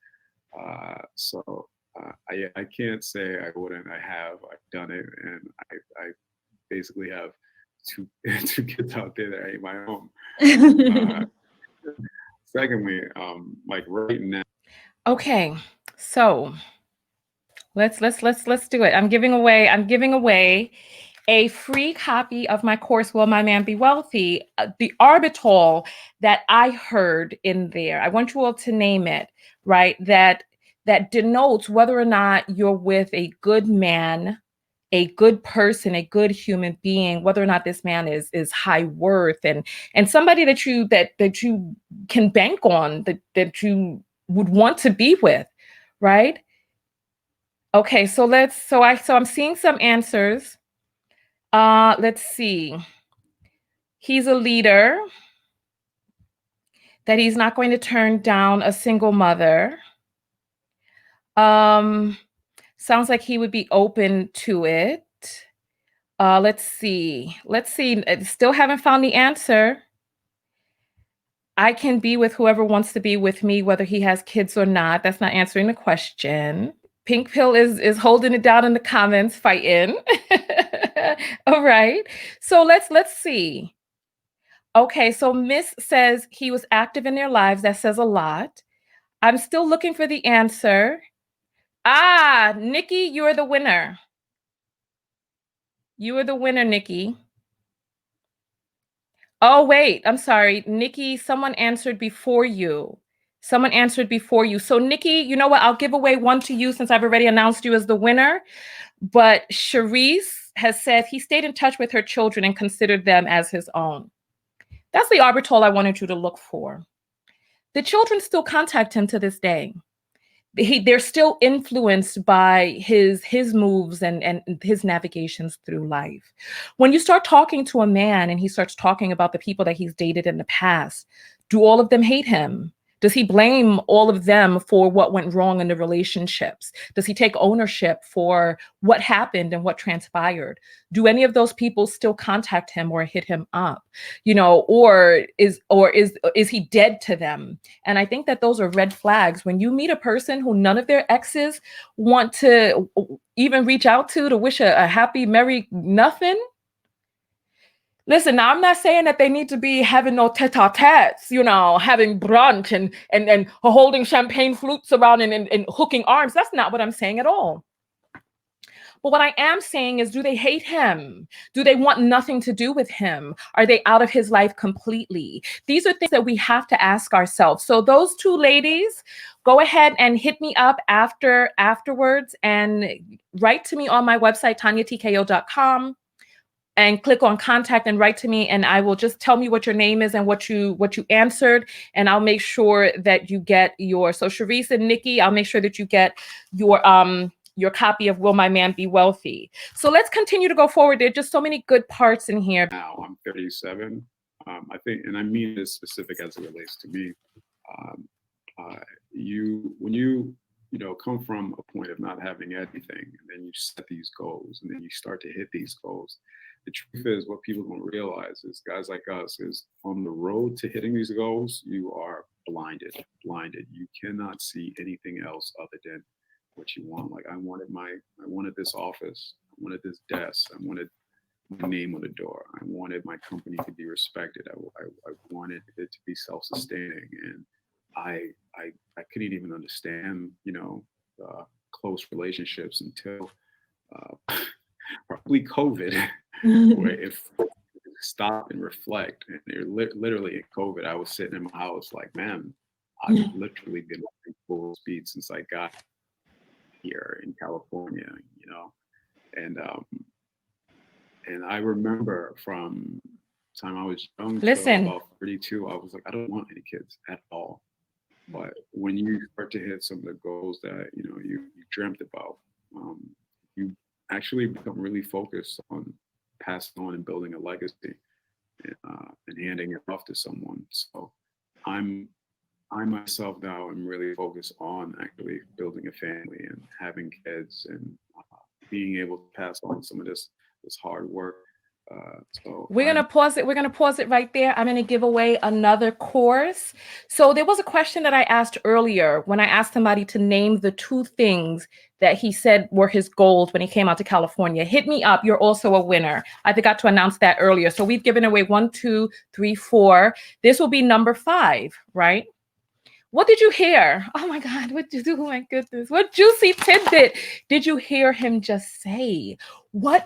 So I can't say I wouldn't. I have. I've done it, and I basically have two two kids out there that ain't my own. Secondly, like right now. Okay, so let's do it. I'm giving away a free copy of my course, Will My Man Be Wealthy? The arbitral that I heard in there, I want you all to name it, right? That denotes whether or not you're with a good man, a good person, a good human being, whether or not this man is high worth and somebody that you can bank on, that you would want to be with, right? Okay, so I'm seeing some answers. Let's see. He's a leader, that he's not going to turn down a single mother. Sounds like he would be open to it. Let's see. Still haven't found the answer. I can be with whoever wants to be with me, whether he has kids or not. That's not answering the question. Pink Pill is holding it down in the comments, fighting. All right. So let's see. Okay, so Miss says he was active in their lives. That says a lot. I'm still looking for the answer. Ah, Nikki, you're the winner. You are the winner, Nikki. Oh, wait, I'm sorry. Nikki, someone answered before you. Someone answered before you. So, Nikki, you know what? I'll give away one to you since I've already announced you as the winner. But Charisse has said he stayed in touch with her children and considered them as his own. That's the arbitral I wanted you to look for. The children still contact him to this day. They're still influenced by his moves and his navigations through life. When you start talking to a man and he starts talking about the people that he's dated in the past, do all of them hate him? Does he blame all of them for what went wrong in the relationships? Does he take ownership for what happened and what transpired? Do any of those people still contact him or hit him up? Or is he dead to them? And I think that those are red flags. When you meet a person who none of their exes want to even reach out to wish a happy, merry nothing. Listen, now I'm not saying that they need to be having no tete-a-tetes, having brunch and holding champagne flutes around and hooking arms. That's not what I'm saying at all. But what I am saying is, do they hate him? Do they want nothing to do with him? Are they out of his life completely? These are things that we have to ask ourselves. So those two ladies, go ahead and hit me up afterwards and write to me on my website, tanyatko.com. And click on contact and write to me, and I will just tell me what your name is and what you answered, and I'll make sure that you get your. So Charisse and Nikki, I'll make sure that you get your copy of Will My Man Be Wealthy? So let's continue to go forward. There are just so many good parts in here. Now I'm 37. I think, and I mean this specific as it relates to me. When you come from a point of not having anything, and then you set these goals, and then you start to hit these goals. The truth is, what people don't realize is guys like us is on the road to hitting these goals, you are blinded. You cannot see anything else other than what you want. Like I wanted this office, I wanted this desk, I wanted my name on the door, I wanted my company to be respected, I wanted it to be self-sustaining, and I couldn't even understand, close relationships until probably COVID, where if stop and reflect, and literally in COVID, I was sitting in my house like, man, I've literally been running full speed since I got here in California, and I remember from the time I was young to about 32, I was like, I don't want any kids at all. But when you start to hit some of the goals that you dreamt about, you actually become really focused on passing on and building a legacy, and handing it off to someone. So I myself now am really focused on actually building a family and having kids, and being able to pass on some of this hard work. So we're going to pause it. We're going to pause it right there. I'm going to give away another course. So there was a question that I asked earlier when I asked somebody to name the two things that he said were his goals when he came out to California. Hit me up. You're also a winner. I forgot to announce that earlier. So we've given away 1, 2, 3, 4. This will be number 5, right? What did you hear? Oh my God, what did you do? Oh my goodness, what juicy tidbit did you hear him just say? What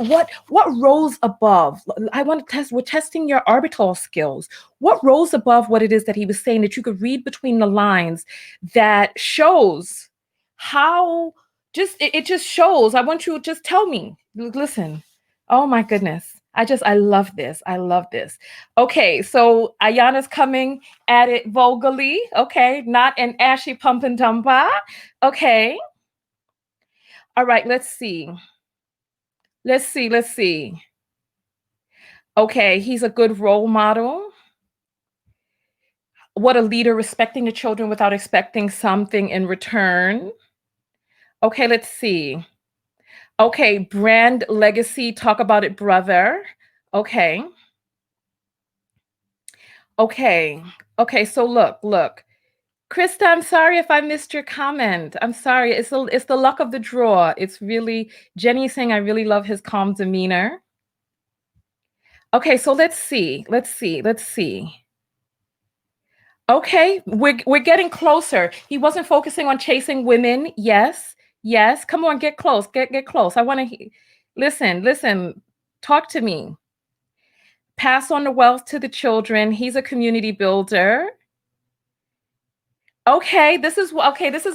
rose above? I want to test, we're testing your arbitral skills. What rose above what it is that he was saying that you could read between the lines that shows how it just shows. I want you to just tell me, listen, oh my goodness. I love this. I love this. Okay, so Ayana's coming at it vulgarly. Okay, not an ashy pump and dumpa. Okay. All right, let's see. Let's see. Okay, he's a good role model. What a leader, respecting the children without expecting something in return. Okay, let's see. Okay, brand legacy, talk about it, brother. Okay. Okay. Okay, so look. Krista, I'm sorry if I missed your comment. I'm sorry. It's the luck of the draw. It's really Jenny saying I really love his calm demeanor. Okay, so let's see. Okay, we're getting closer. He wasn't focusing on chasing women. Yes, yes. Come on, get close. Get close. I want to listen. Talk to me. Pass on the wealth to the children. He's a community builder. Okay, this is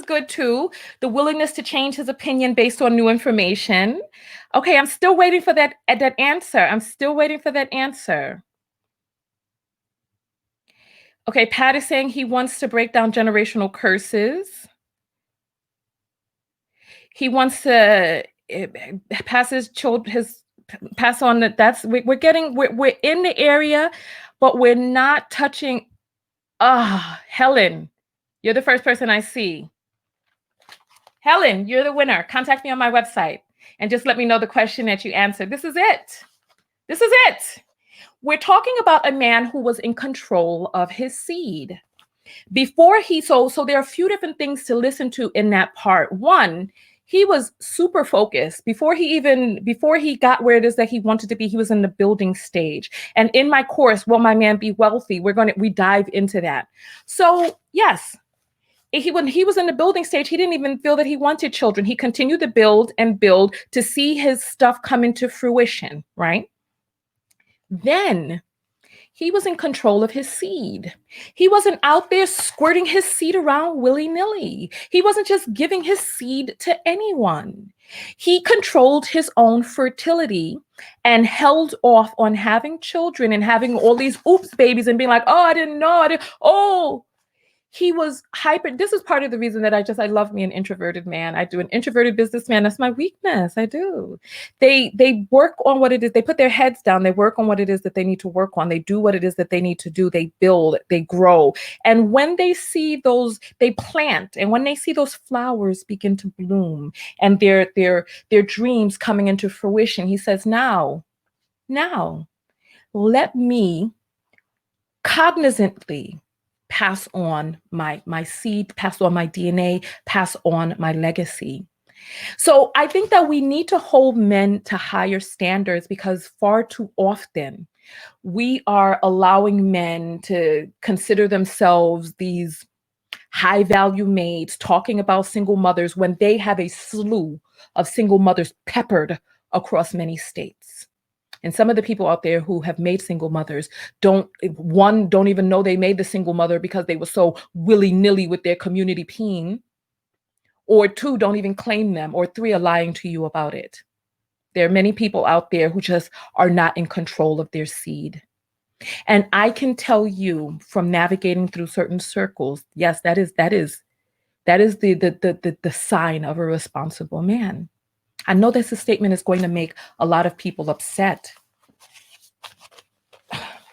good too. The willingness to change his opinion based on new information. Okay, I'm still waiting for that answer. I'm still waiting for that answer. Okay, Pat is saying he wants to break down generational curses. He wants to pass his children his pass on that. That's we're in the area, but we're not touching. Helen, you're the first person I see. Helen, you're the winner. Contact me on my website and just let me know the question that you answered. This is it. This is it. We're talking about a man who was in control of his seed. Before he so there are a few different things to listen to in that part. One, he was super focused before he got where it is that he wanted to be. He was in the building stage. And in my course, Will My Man Be Wealthy? We dive into that. So yes, when he was in the building stage, he didn't even feel that he wanted children. He continued to build and build to see his stuff come into fruition, right? Then he was in control of his seed. He wasn't out there squirting his seed around willy-nilly. He wasn't just giving his seed to anyone. He controlled his own fertility and held off on having children and having all these oops babies and being like, oh, I didn't know. He was hyper. This is part of the reason that I love me an introverted man. I do an introverted businessman. That's my weakness. I do. They work on what it is. They put their heads down. They work on what it is that they need to work on. They do what it is that they need to do. They build, they grow. And when they see they plant. And when they see those flowers begin to bloom and their dreams coming into fruition, he says, now, let me cognizantly pass on my seed, pass on my DNA, pass on my legacy. So I think that we need to hold men to higher standards because far too often we are allowing men to consider themselves these high value maids talking about single mothers when they have a slew of single mothers peppered across many states. And some of the people out there who have made single mothers don't even know they made the single mother because they were so willy-nilly with their community peen, or two, don't even claim them, or three, are lying to you about it. There are many people out there who just are not in control of their seed. And I can tell you from navigating through certain circles, yes, that is the sign of a responsible man. I know this statement is going to make a lot of people upset.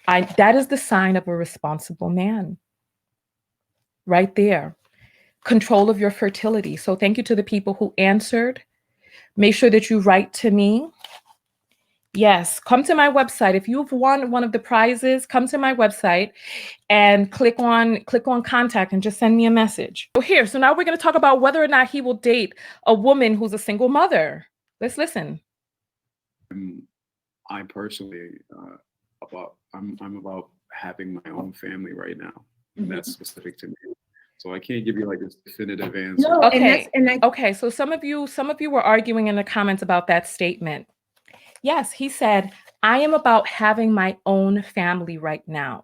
That is the sign of a responsible man. Right there. Control of your fertility. So thank you to the people who answered. Make sure that you write to me. Yes, come to my website. If you've won one of the prizes, come to my website and click on contact and just send me a message. So now we're going to talk about whether or not he will date a woman who's a single mother. Let's listen. I personally I'm about having my own family right now. And that's specific to me. So I can't give you like this definitive answer. No, okay. Okay. So some of you were arguing in the comments about that statement. Yes, he said, I am about having my own family right now.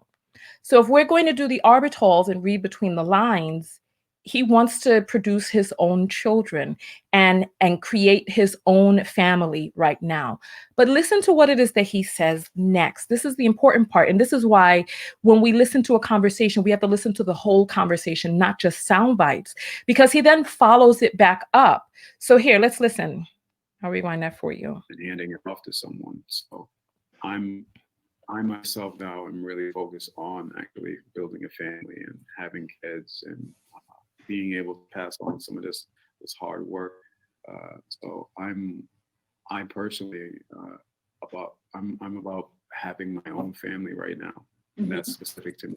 So if we're going to do the orbitals and read between the lines, he wants to produce his own children and create his own family right now. But listen to what it is that he says next. This is the important part. And this is why when we listen to a conversation, we have to listen to the whole conversation, not just sound bites, because he then follows it back up. So here, let's listen. I'll rewind that for you. And handing it off to someone. So I myself now am really focused on actually building a family and having kids and being able to pass on some of this hard work. So I'm I personally I'm about having my own family right now, and that's specific to me.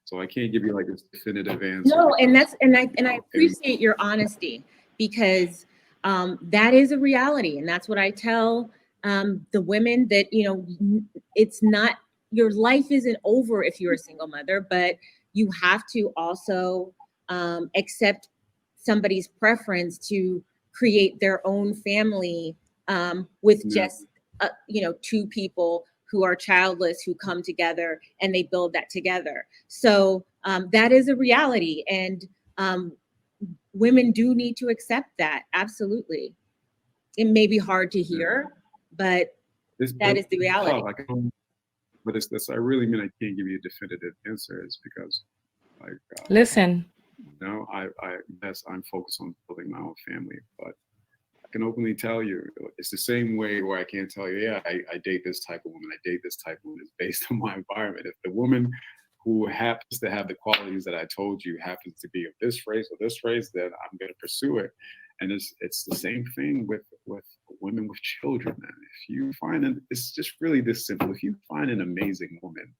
So I can't give you like this definitive answer. No, and because, that's and I you know, appreciate your honesty, because that is a reality, and that's what I tell the women, that it's not, your life isn't over if you're a single mother, but you have to also accept somebody's preference to create their own family with yeah, just two people who are childless, who come together and they build that together. So that is a reality, and women do need to accept that. Absolutely. It may be hard to yeah. hear, but It's, that but is the it's reality. tough. But it's this. I really mean I can't give you a definitive answer. It's because like Listen, I yes, I'm focused on building my own family, but I can openly tell you, it's the same way where I can't tell you, yeah, I date this type of woman, I date this type of woman. It's based on my environment. If the woman who happens to have the qualities that I told you happens to be of this race or this race, then I'm going to pursue it. And it's the same thing with women with children. Man, if you find it's just really this simple. If you find an amazing woman,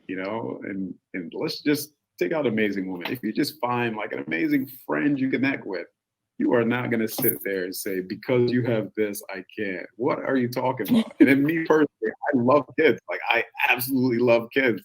and let's just take out amazing woman. If you just find like an amazing friend you connect with, you are not going to sit there and say, because you have this, I can't. What are you talking about? And then me personally, I love kids. Like I absolutely love kids.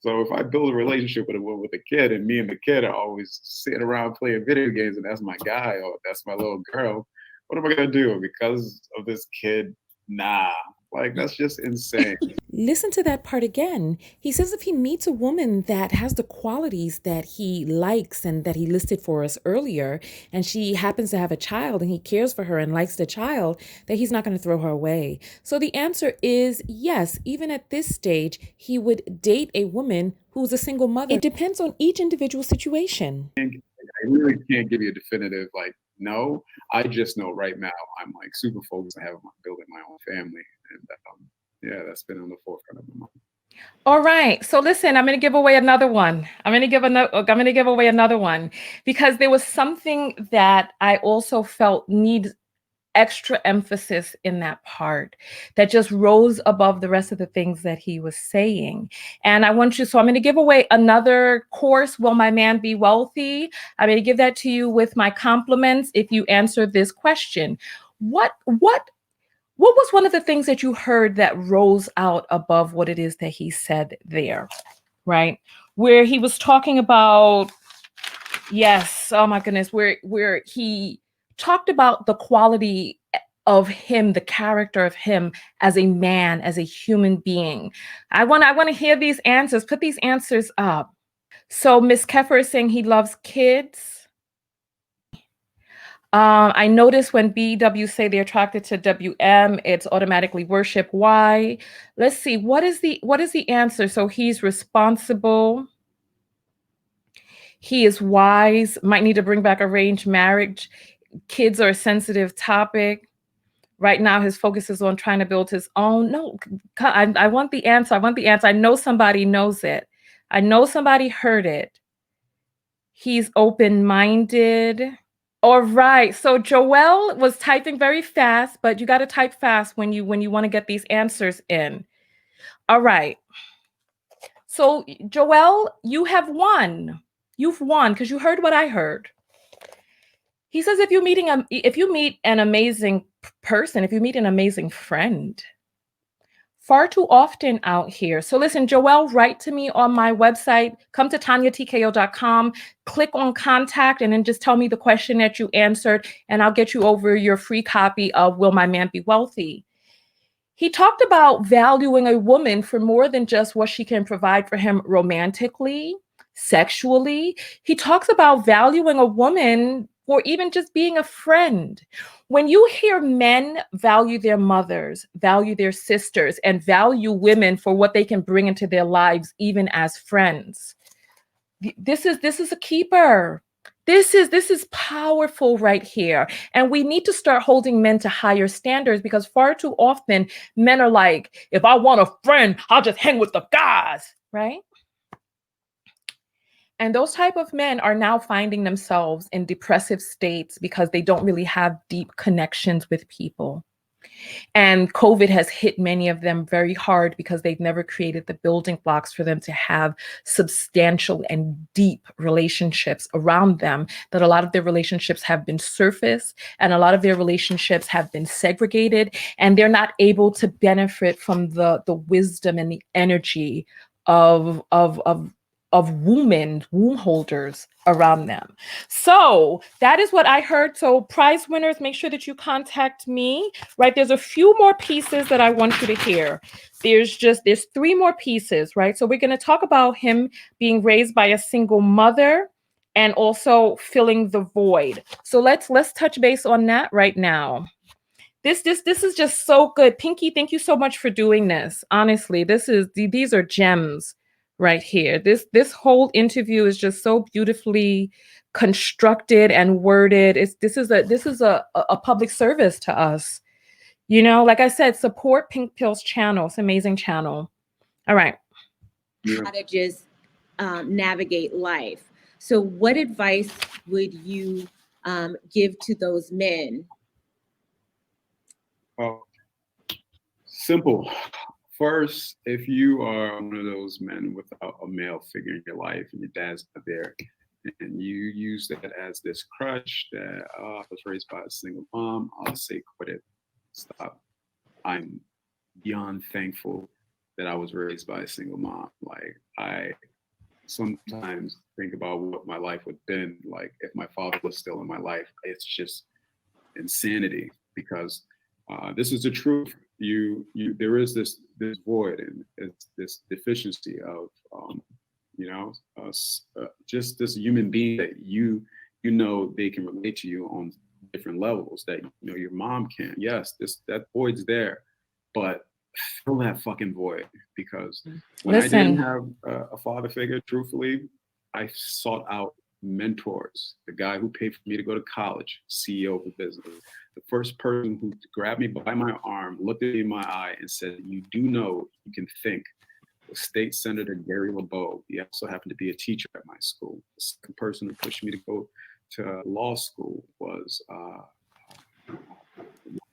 So if I build a relationship with a kid, and me and the kid are always sitting around playing video games, and that's my guy or that's my little girl, what am I going to do because of this kid? Nah, like that's just insane. listen to that part again. He says if he meets a woman that has the qualities that he likes and that he listed for us earlier, and she happens to have a child and he cares for her and likes the child, that he's not going to throw her away. So the answer is yes, even at this stage, he would date a woman who's a single mother. It depends on each individual situation. I really can't give you a definitive like no. I just know right now I'm like super focused on building my own family, and yeah, that's been on the forefront of my mind. All right. So listen, I'm going to give away another one. I'm going to give away another one because there was something that I also felt needs extra emphasis in that part that just rose above the rest of the things that he was saying. And so I'm going to give away another course, Will My Man Be Wealthy? I'm going to give that to you with my compliments if you answer this question. What was one of the things that you heard that rose out above what it is that he said there, right? Where he was talking about, yes, oh my goodness, where he talked about the quality of him, the character of him as a man, as a human being. I want to hear these answers. Put these answers up. So Miss Keffer is saying he loves kids. I notice when BW say they're attracted to WM, it's automatically worship. Why? Let's see. What is the answer? So he's responsible. He is wise. Might need to bring back arranged marriage. Kids are a sensitive topic. Right now, his focus is on trying to build his own. No, I want the answer. I want the answer. I know somebody knows it. I know somebody heard it. He's open-minded. All right. So Joelle was typing very fast, but you got to type fast when you want to get these answers in. All right. So Joelle, you have won. You've won because you heard what I heard. He says if you meet an amazing person, if you meet an amazing friend, far too often out here. So listen, Joelle, write to me on my website. Come to TanyaTKO.com, click on contact, and then just tell me the question that you answered, and I'll get you over your free copy of Will My Man Be Wealthy? He talked about valuing a woman for more than just what she can provide for him romantically, sexually. He talks about valuing a woman for even just being a friend. When you hear men value their mothers, value their sisters, and value women for what they can bring into their lives, even as friends, this is a keeper. This is powerful right here. And we need to start holding men to higher standards because far too often men are like, if I want a friend, I'll just hang with the guys, right? And those type of men are now finding themselves in depressive states because they don't really have deep connections with people. And COVID has hit many of them very hard because they've never created the building blocks for them to have substantial and deep relationships around them. That a lot of their relationships have been surface and a lot of their relationships have been segregated, and they're not able to benefit from the wisdom and the energy of women, womb holders around them. So that is what I heard. So prize winners, make sure that you contact me, right? There's a few more pieces that I want you to hear. There's three more pieces, right? So we're going to talk about him being raised by a single mother and also filling the void. So let's touch base on that right now. This is just so good. Pinky, thank you so much for doing this. Honestly, these are gems right here. This whole interview is just so beautifully constructed and worded. This is a public service to us. You know, like I said, support Pink Pill's channel. It's an amazing channel. All right. How to just navigate life. So what advice would you give to those men? Well, simple. First, if you are one of those men without a male figure in your life and your dad's not there, and you use that as this crutch that I was raised by a single mom, I'll say quit it. Stop. I'm beyond thankful that I was raised by a single mom. Like, I sometimes think about what my life would have been like if my father was still in my life. It's just insanity because this is the truth. There is this void and it's this deficiency of just this human being that you know they can relate to you on different levels that your mom can. Yes, that void's there, but fill that fucking void, because when I didn't have a father figure, truthfully, I sought out mentors. The guy who paid for me to go to college, CEO of a business, the first person who grabbed me by my arm, looked at me in my eye and said, "You do know you can think." Was State Senator Gary LeBeau. He also happened to be a teacher at my school. The second person who pushed me to go to law school was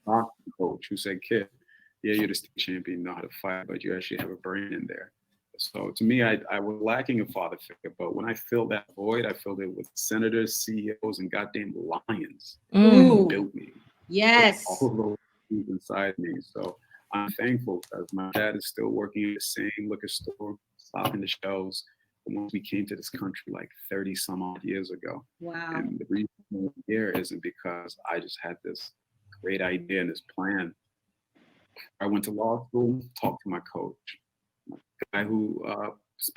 my coach, who said, "Kid, yeah, you're the state champion, you know how to fight, but you actually have a brain in there." So to me, I was lacking a father figure, but when I filled that void, I filled it with senators, CEOs, and goddamn lions who built me. Yes. All of those things inside me. So I'm thankful because my dad is still working in the same liquor store, stocking the shelves. Once we came to this country like 30 some odd years ago. Wow. And the reason I'm here isn't because I just had this great idea and this plan. I went to law school, talked to my coach. The guy who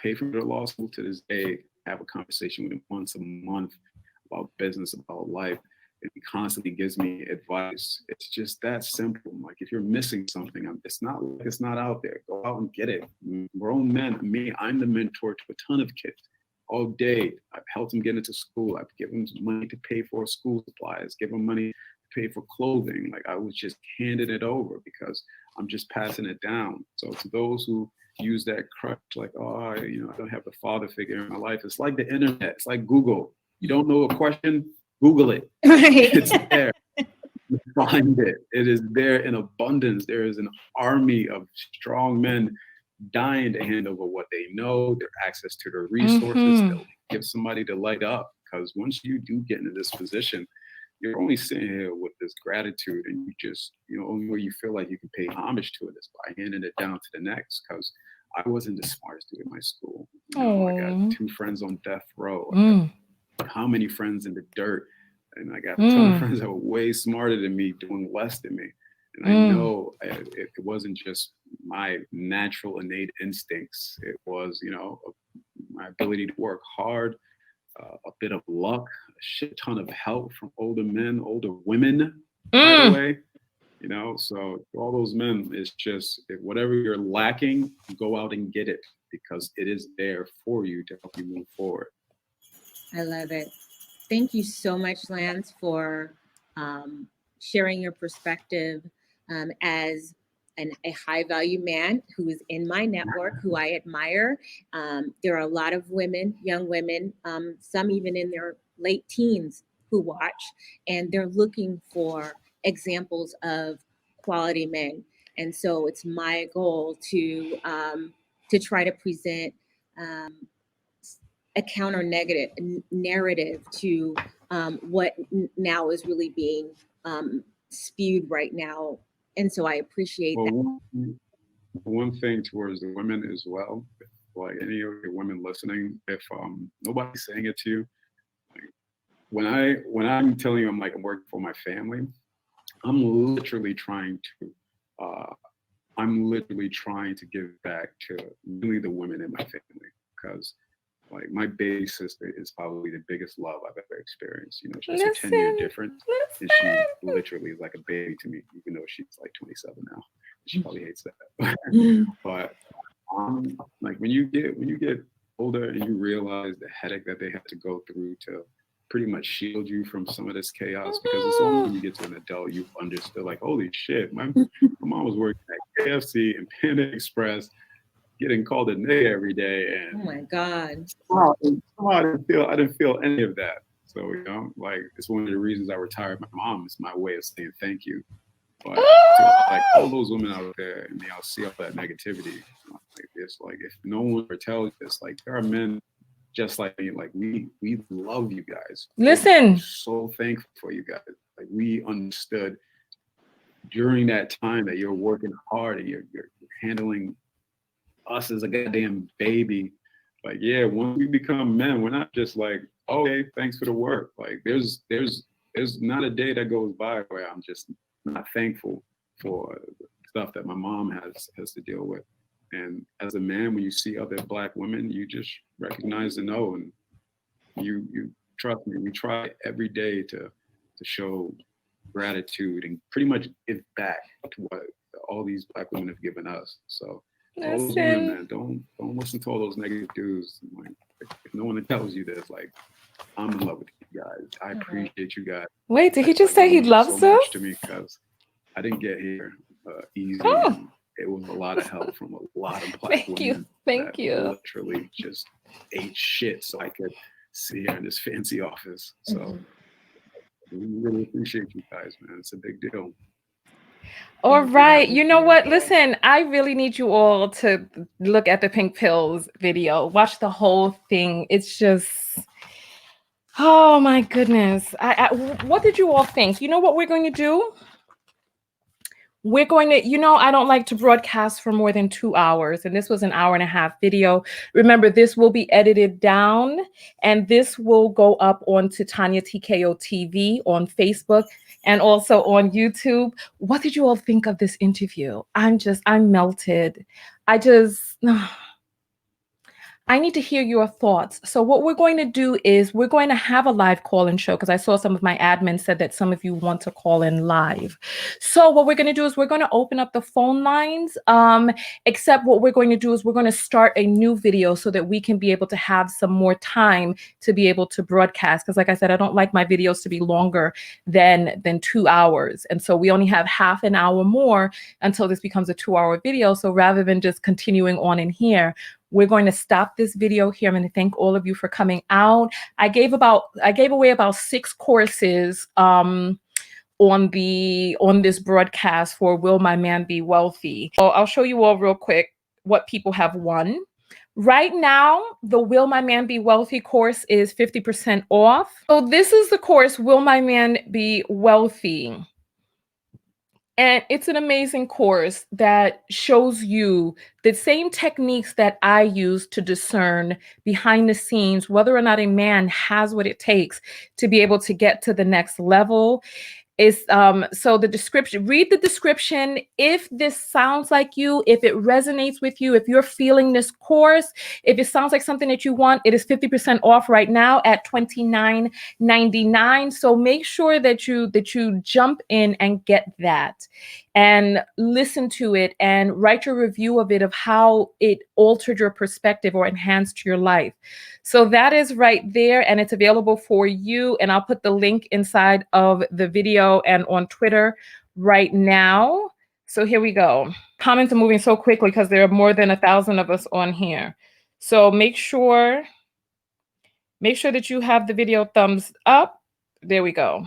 paid for the law school, to this day, I have a conversation with him once a month about business, about life. And he constantly gives me advice. It's just that simple. Like, if you're missing something, it's not out there. Go out and get it. Grown men, I'm the mentor to a ton of kids all day. I've helped them get into school. I've given them money to pay for school supplies, give them money to pay for clothing. Like, I was just handing it over because I'm just passing it down. So to those who use that crutch, like, oh, I don't have the father figure in my life. It's like the internet. It's like Google. You don't know a question, Google it. Right. It's there. Find it. It is there in abundance. There is an army of strong men dying to hand over what they know, their access to their resources. They'll give somebody to light up, because once you do get into this position, you're only sitting here with this gratitude, and you just, only way you feel like you can pay homage to it is by handing it down to the next. Because I wasn't the smartest dude in my school. I got 2 friends on death row. How many friends in the dirt? And I got a ton of friends that were way smarter than me, doing less than me. And I know it wasn't just my natural innate instincts. It was, my ability to work hard, a bit of luck, a shit ton of help from older men, older women, by the way. So all those men, it's just, if whatever you're lacking, go out and get it, because it is there for you to help you move forward. I love it. Thank you so much, Lance, for sharing your perspective as a high value man who is in my network, who I admire. There are a lot of women, young women, some even in their late teens, who watch, and they're looking for examples of quality men. And so it's my goal to try to present a counter negative narrative to what now is really being spewed right now. And so I appreciate that. Well, one thing towards the women as well, like any of the women listening, if nobody's saying it to you, like, when I'm telling you I'm working for my family, I'm literally trying to give back to really the women in my family, because like my baby sister is probably the biggest love I've ever experienced. You know, she's a 10-year difference, and she literally is like a baby to me, even though she's like 27 now. She probably hates that. But like when you get older and you realize the headache that they have to go through to pretty much shield you from some of this chaos, because it's only when you get to an adult you understood, like, holy shit, my mom was working at KFC and Panda Express, getting called a nigga every day, and oh my God, I didn't feel any of that. So, you know, like, it's one of the reasons I retired my mom. It's my way of saying thank you. But to, like, all those women out there, and I'll see all that negativity like this. Like, if no one ever tells this, like, there are men just like me. Like, we love you guys. Listen, we're so thankful for you guys. Like, we understood during that time that you're working hard and you're handling us as a goddamn baby. Like, yeah, when we become men, we're not just like, okay, thanks for the work. Like, there's not a day that goes by where I'm just not thankful for the stuff that my mom has to deal with. And as a man, when you see other Black women, you just recognize and know, and you trust me. We try every day to show gratitude and pretty much give back to what all these Black women have given us. So all those women, man, don't listen to all those negative dudes. Like, if no one tells you this, like, I'm in love with you guys. I appreciate you guys. Wait, did he just say he loves so us? much to me, because I didn't get here easy. And it was a lot of help from a lot of Black women. Thank you. Literally just ate shit so I could sit here in this fancy office. So we really appreciate you guys, man. It's a big deal. All right. You know what? Listen, I really need you all to look at the Pink Pills video. Watch the whole thing. It's just, oh my goodness. What did you all think? You know what we're going to do? We're going to, I don't like to broadcast for more than 2 hours. And this was an 1.5-hour video. Remember, this will be edited down and this will go up onto Tanya TKO TV on Facebook and also on YouTube. What did you all think of this interview? I'm melted. I need to hear your thoughts. So what we're going to do is we're going to have a live call-in show, because I saw some of my admins said that some of you want to call in live. So what we're going to do is we're going to open up the phone lines, except what we're going to do is we're going to start a new video so that we can be able to have some more time to be able to broadcast. Because like I said, I don't like my videos to be longer than 2 hours. And so we only have half an hour more until this becomes a 2-hour video. So rather than just continuing on in here, we're going to stop this video here. I'm going to thank all of you for coming out. I gave away about 6 courses on this broadcast for Will My Man Be Wealthy. So I'll show you all real quick what people have won. Right now, the Will My Man Be Wealthy course is 50% off. So this is the course, Will My Man Be Wealthy. And it's an amazing course that shows you the same techniques that I use to discern behind the scenes whether or not a man has what it takes to be able to get to the next level. Is so the description, read the description. If this sounds like you, if it resonates with you, if you're feeling this course, if it sounds like something that you want, it is 50% off right now at $29.99. So make sure that you jump in and get that and listen to it and write your review of it, of how it altered your perspective or enhanced your life. So that is right there, and it's available for you. And I'll put the link inside of the video and on Twitter right now. So here we go. Comments are moving so quickly because there are more than 1,000 of us on here. So make sure that you have the video thumbs up. There we go.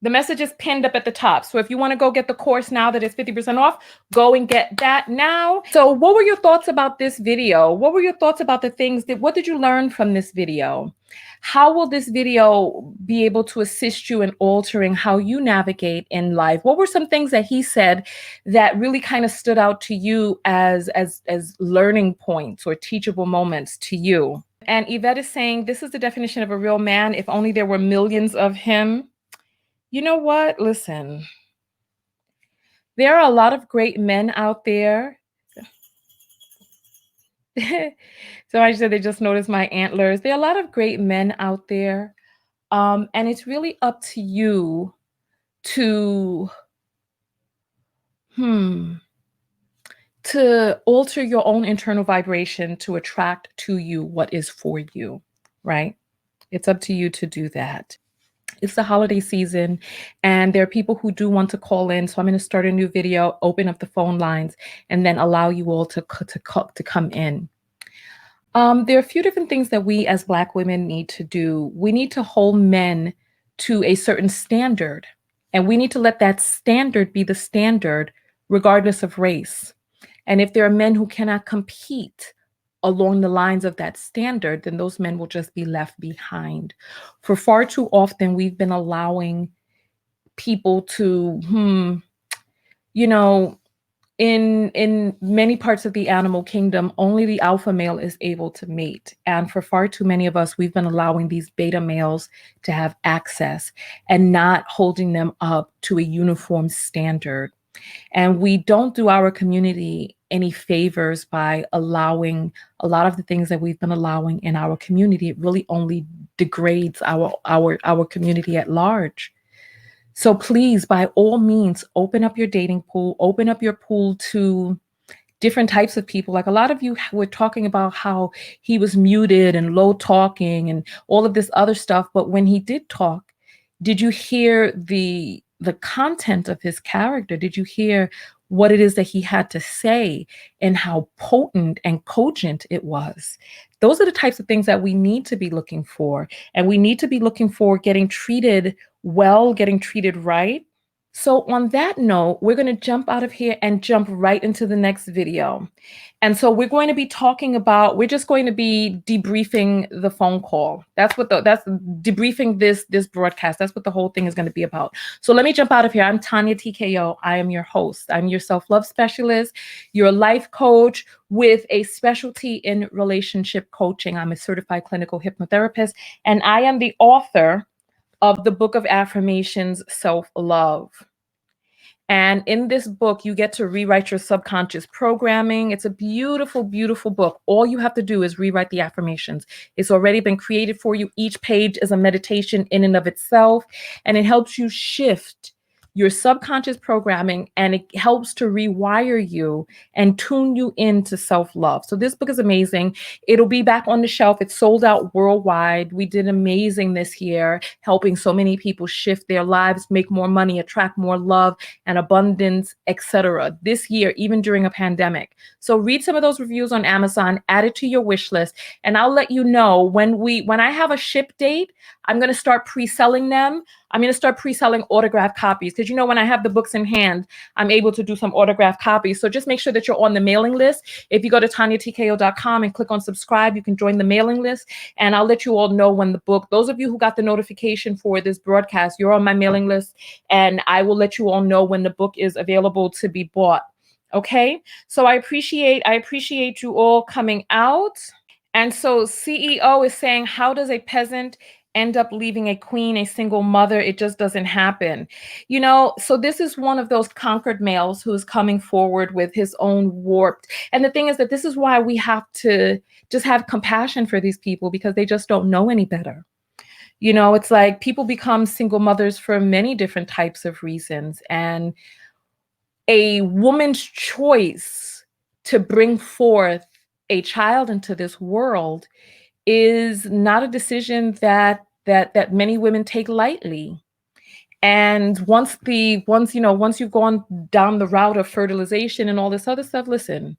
The message is pinned up at the top. So if you want to go get the course now that it's 50% off, go and get that now. So what were your thoughts about this video? What were your thoughts about the things what did you learn from this video? How will this video be able to assist you in altering how you navigate in life? What were some things that he said that really kind of stood out to you as learning points or teachable moments to you? And Yvette is saying, this is the definition of a real man. If only there were millions of him. You know what? Listen, there are a lot of great men out there. So I said they just noticed my antlers. There are a lot of great men out there. And it's really up to you to, to alter your own internal vibration to attract to you what is for you, right? It's up to you to do that. It's the holiday season and there are people who do want to call in. So I'm going to start a new video, open up the phone lines, and then allow you all to come in. There are a few different things that we as Black women need to do. We need to hold men to a certain standard, and we need to let that standard be the standard regardless of race. And if there are men who cannot compete along the lines of that standard, then those men will just be left behind. For far too often, we've been allowing people to, in many parts of the animal kingdom, only the alpha male is able to mate. And for far too many of us, we've been allowing these beta males to have access and not holding them up to a uniform standard. And we don't do our community any favors by allowing a lot of the things that we've been allowing in our community. It really only degrades our community at large. So please, by all means, open up your dating pool, open up your pool to different types of people. Like a lot of you were talking about how he was muted and low talking and all of this other stuff. But when he did talk, did you hear the content of his character? Did you hear what it is that he had to say and how potent and cogent it was? Those are the types of things that we need to be looking for. And we need to be looking for getting treated well, getting treated right. So on that note, we're going to jump out of here and jump right into the next video. And so we're going to be talking about, we're just going to be debriefing the phone call. That's debriefing this broadcast. That's what the whole thing is going to be about. So let me jump out of here. I'm Tanya TKO. I am your host. I'm your self-love specialist, your life coach with a specialty in relationship coaching. I'm a certified clinical hypnotherapist, and I am the author of the Book of Affirmations, Self-Love. And in this book, you get to rewrite your subconscious programming. It's a beautiful, beautiful book. All you have to do is rewrite the affirmations. It's already been created for you. Each page is a meditation in and of itself, and it helps you shift your subconscious programming, and it helps to rewire you and tune you into self-love. So this book is amazing. It'll be back on the shelf. It's sold out worldwide. We did amazing this year, helping so many people shift their lives, make more money, attract more love and abundance, etc. This year, even during a pandemic. So read some of those reviews on Amazon, add it to your wish list, and I'll let you know when I have a ship date. I'm going to start pre-selling them. I'm going to start pre-selling autographed copies because, when I have the books in hand, I'm able to do some autographed copies. So just make sure that you're on the mailing list. If you go to tanyatko.com and click on subscribe, you can join the mailing list, and I'll let you all know when the book, those of you who got the notification for this broadcast, you're on my mailing list, and I will let you all know when the book is available to be bought. Okay. So I appreciate you all coming out. And so CEO is saying, how does a peasant end up leaving a queen, a single mother? It just doesn't happen. So this is one of those conquered males who is coming forward with his own warped. And the thing is that this is why we have to just have compassion for these people, because they just don't know any better. It's like people become single mothers for many different types of reasons. And a woman's choice to bring forth a child into this world is not a decision that many women take lightly. And once you've gone down the route of fertilization and all this other stuff, listen,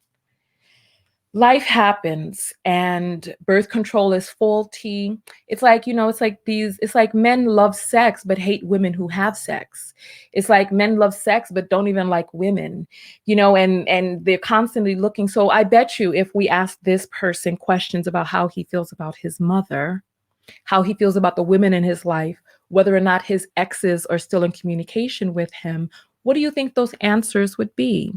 life happens and birth control is faulty. It's like, it's like men love sex but hate women who have sex. It's like men love sex but don't even like women, and they're constantly looking. So I bet you if we ask this person questions about how he feels about his mother, how he feels about the women in his life, whether or not his exes are still in communication with him, what do you think those answers would be?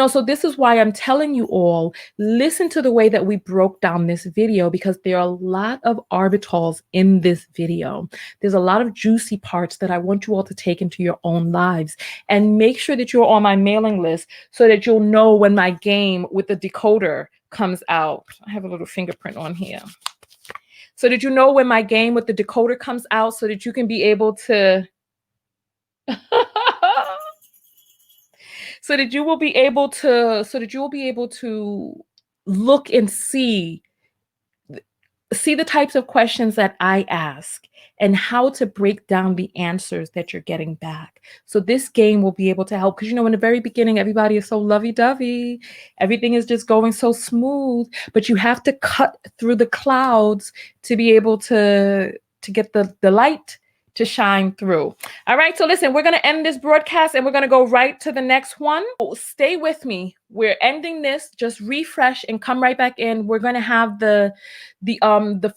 So this is why I'm telling you all, listen to the way that we broke down this video, because there are a lot of orbitals in this video. There's a lot of juicy parts that I want you all to take into your own lives, and make sure that you're on my mailing list so that you'll know when my game with the decoder comes out. I have a little fingerprint on here. So that you know when my game with the decoder comes out, so that you can be able to so that you will be able to look and see the types of questions that I ask and how to break down the answers that you're getting back. So this game will be able to help, because in the very beginning, everybody is so lovey-dovey. Everything is just going so smooth, but you have to cut through the clouds to be able to get the light to shine through. All right, so listen, we're going to end this broadcast and we're going to go right to the next one. Stay with me. We're ending this. Just refresh and come right back in. We're going to have the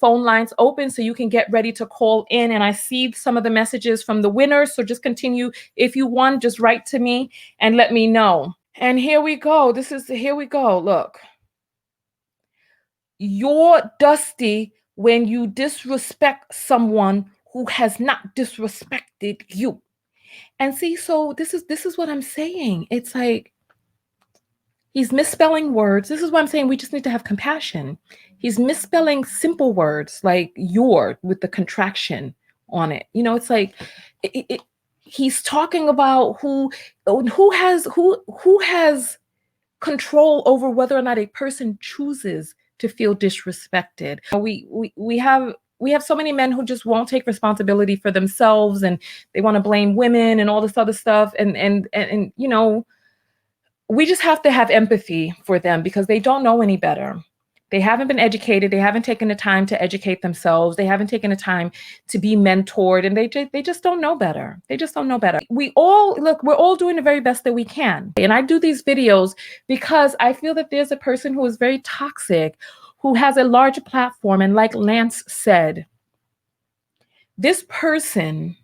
phone lines open so you can get ready to call in. And I see some of the messages from the winners, so just continue. If you won, just write to me and let me know. And here we go. Here we go. Look. You're dusty when you disrespect someone who has not disrespected you. And see, so this is what I'm saying. It's like he's misspelling words. This is what I'm saying. We just need to have compassion. He's misspelling simple words like "your" with the contraction on it. It's like he's talking about who has control over whether or not a person chooses to feel disrespected. We have so many men who just won't take responsibility for themselves, and they want to blame women and all this other stuff. And we just have to have empathy for them, because they don't know any better. They haven't been educated. They haven't taken the time to educate themselves. They haven't taken the time to be mentored, and they just don't know better. They just don't know better. We're all doing the very best that we can. And I do these videos because I feel that there's a person who is very toxic, who has a large platform. And like Lance said, this person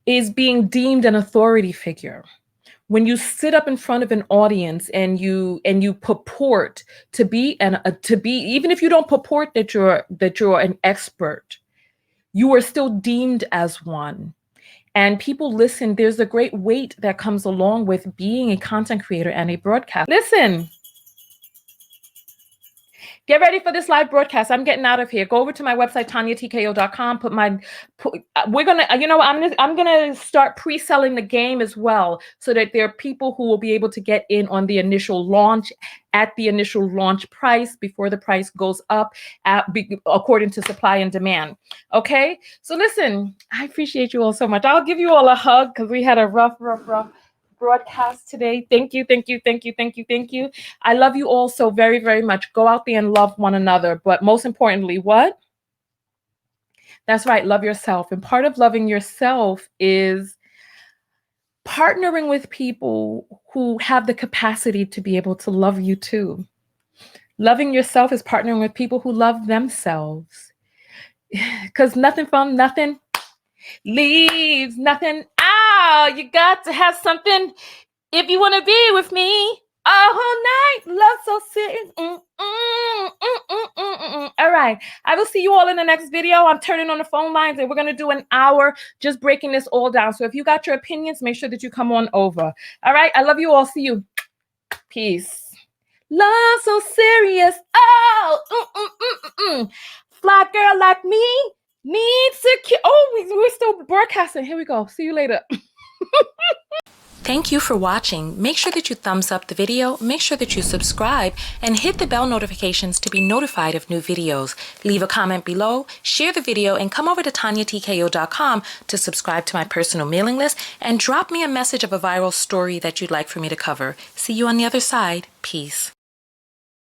is being deemed an authority figure. When you sit up in front of an audience and you purport to be even if you don't purport that you're an expert, you are still deemed as one. And people listen. There's a great weight that comes along with being a content creator and a broadcaster. Listen. Get ready for this live broadcast. I'm getting out of here. Go over to my website, TanyaTKO.com. We're gonna, I'm gonna start pre-selling the game as well, so that there are people who will be able to get in on the initial launch at the initial launch price before the price goes up according to supply and demand. Okay. So listen, I appreciate you all so much. I'll give you all a hug because we had a rough broadcast today. Thank you. I love you all so very, very much. Go out there and love one another. But most importantly, what? That's right. Love yourself. And part of loving yourself is partnering with people who have the capacity to be able to love you too. Loving yourself is partnering with people who love themselves. Because nothing from nothing leaves nothing out. You got to have something if you want to be with me all night. Love so serious. All right. I will see you all in the next video. I'm turning on the phone lines and we're going to do an hour just breaking this all down. So if you got your opinions, make sure that you come on over. All right. I love you all. See you. Peace. Love so serious. Oh, fly girl like me needs secure. Oh, we're still broadcasting. Here we go. See you later. Thank you for watching. Make sure that you thumbs up the video, make sure that you subscribe, and hit the bell notifications to be notified of new videos. Leave a comment below, share the video, and come over to TanyaTKO.com to subscribe to my personal mailing list and drop me a message of a viral story that you'd like for me to cover. See you on the other side. Peace.